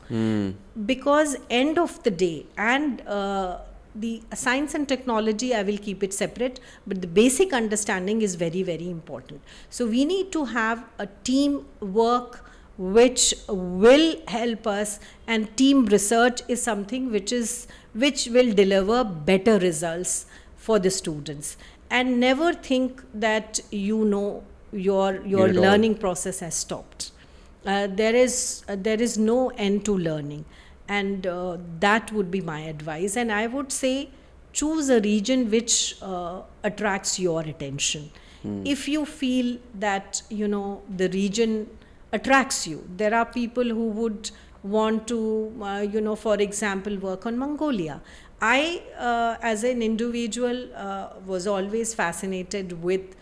Because end of the day, and the science and technology, I will keep it separate, but the basic understanding is very, very important. So we need to have a team work which will help us, and team research is something which will deliver better results for the students. And never think that your learning process has stopped. There is no end to learning, and that would be my advice. And I would say choose a region which attracts your attention. If you feel that the region attracts you, there are people who would want to for example work on Mongolia. I as an individual was always fascinated with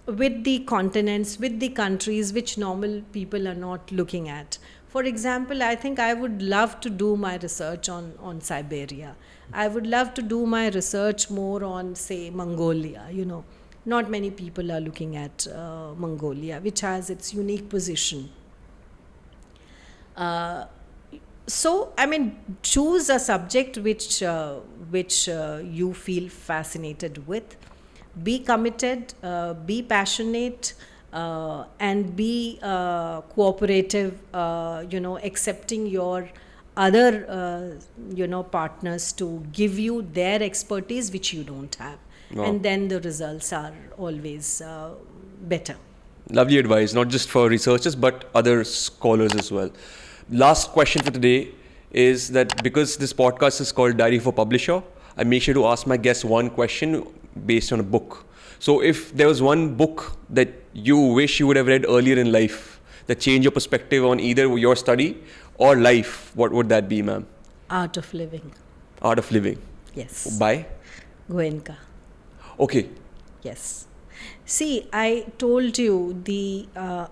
the continents, with the countries which normal people are not looking at. For example, I think I would love to do my research on Siberia. I would love to do my research more on, say, Mongolia. Not many people are looking at Mongolia, which has its unique position. So, I mean, choose a subject which you feel fascinated with. Be committed, be passionate, and be cooperative, accepting your other, partners to give you their expertise which you don't have. Wow. And then the results are always better. Lovely advice, not just for researchers, but other scholars as well. Last question for today is that because this podcast is called Diary for Publisher, I make sure to ask my guests one question based on a book. So if there was one book that you wish you would have read earlier in life that changed your perspective on either your study or life, what would that be, ma'am? Art of Living. Art of Living. Yes. By? Goenka. Okay. Yes. See, I told you the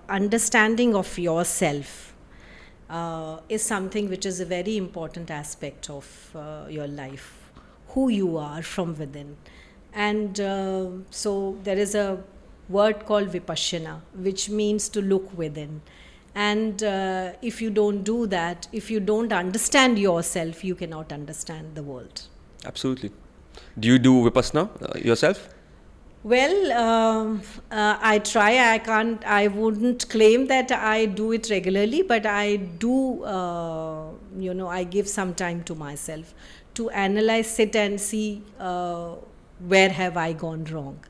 understanding of yourself is something which is a very important aspect of your life, who you are from within. And so there is a word called vipassana, which means to look within. And if you don't do that, if you don't understand yourself, you cannot understand the world. Absolutely. Do you do Vipassana yourself? Well, I try. I wouldn't claim that I do it regularly, but I do, I give some time to myself to analyze, sit and see where have I gone wrong,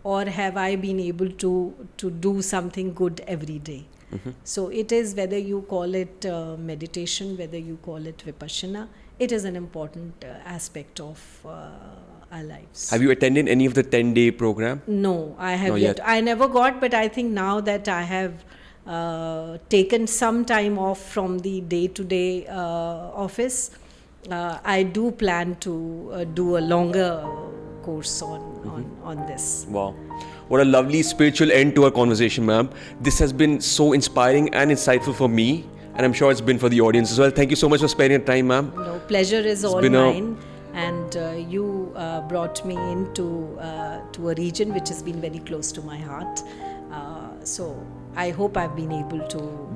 or have I been able to do something good every day. Mm-hmm. So it is, whether you call it meditation, whether you call it vipassana, it is an important aspect of our lives. Have you attended any of the 10-day program? No, I have Not yet. yet. I never got, but I think now that I have taken some time off from the day-to-day office, I do plan to do a longer course on this. Wow. What a lovely spiritual end to our conversation, ma'am. This has been so inspiring and insightful for me, and I'm sure it's been for the audience as well. Thank you so much for sparing your time, ma'am. No, pleasure is all been mine. And you brought me into to a region which has been very close to my heart. So I hope I've been able to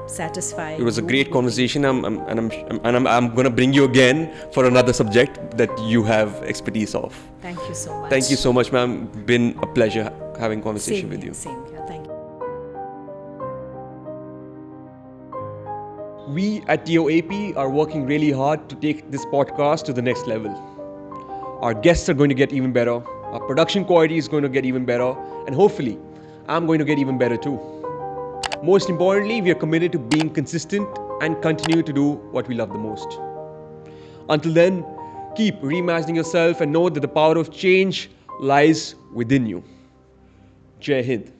satisfy. It was a you great with conversation, I'm going to bring you again for another subject that you have expertise of. Thank you so much. Thank you so much, ma'am. Been a pleasure having conversation Same with here, you. Same here. Thank you. We at TOAP are working really hard to take this podcast to the next level. Our guests are going to get even better, our production quality is going to get even better, and hopefully, I'm going to get even better too. Most importantly, we are committed to being consistent and continue to do what we love the most. Until then, keep reimagining yourself and know that the power of change lies within you. Jai Hind.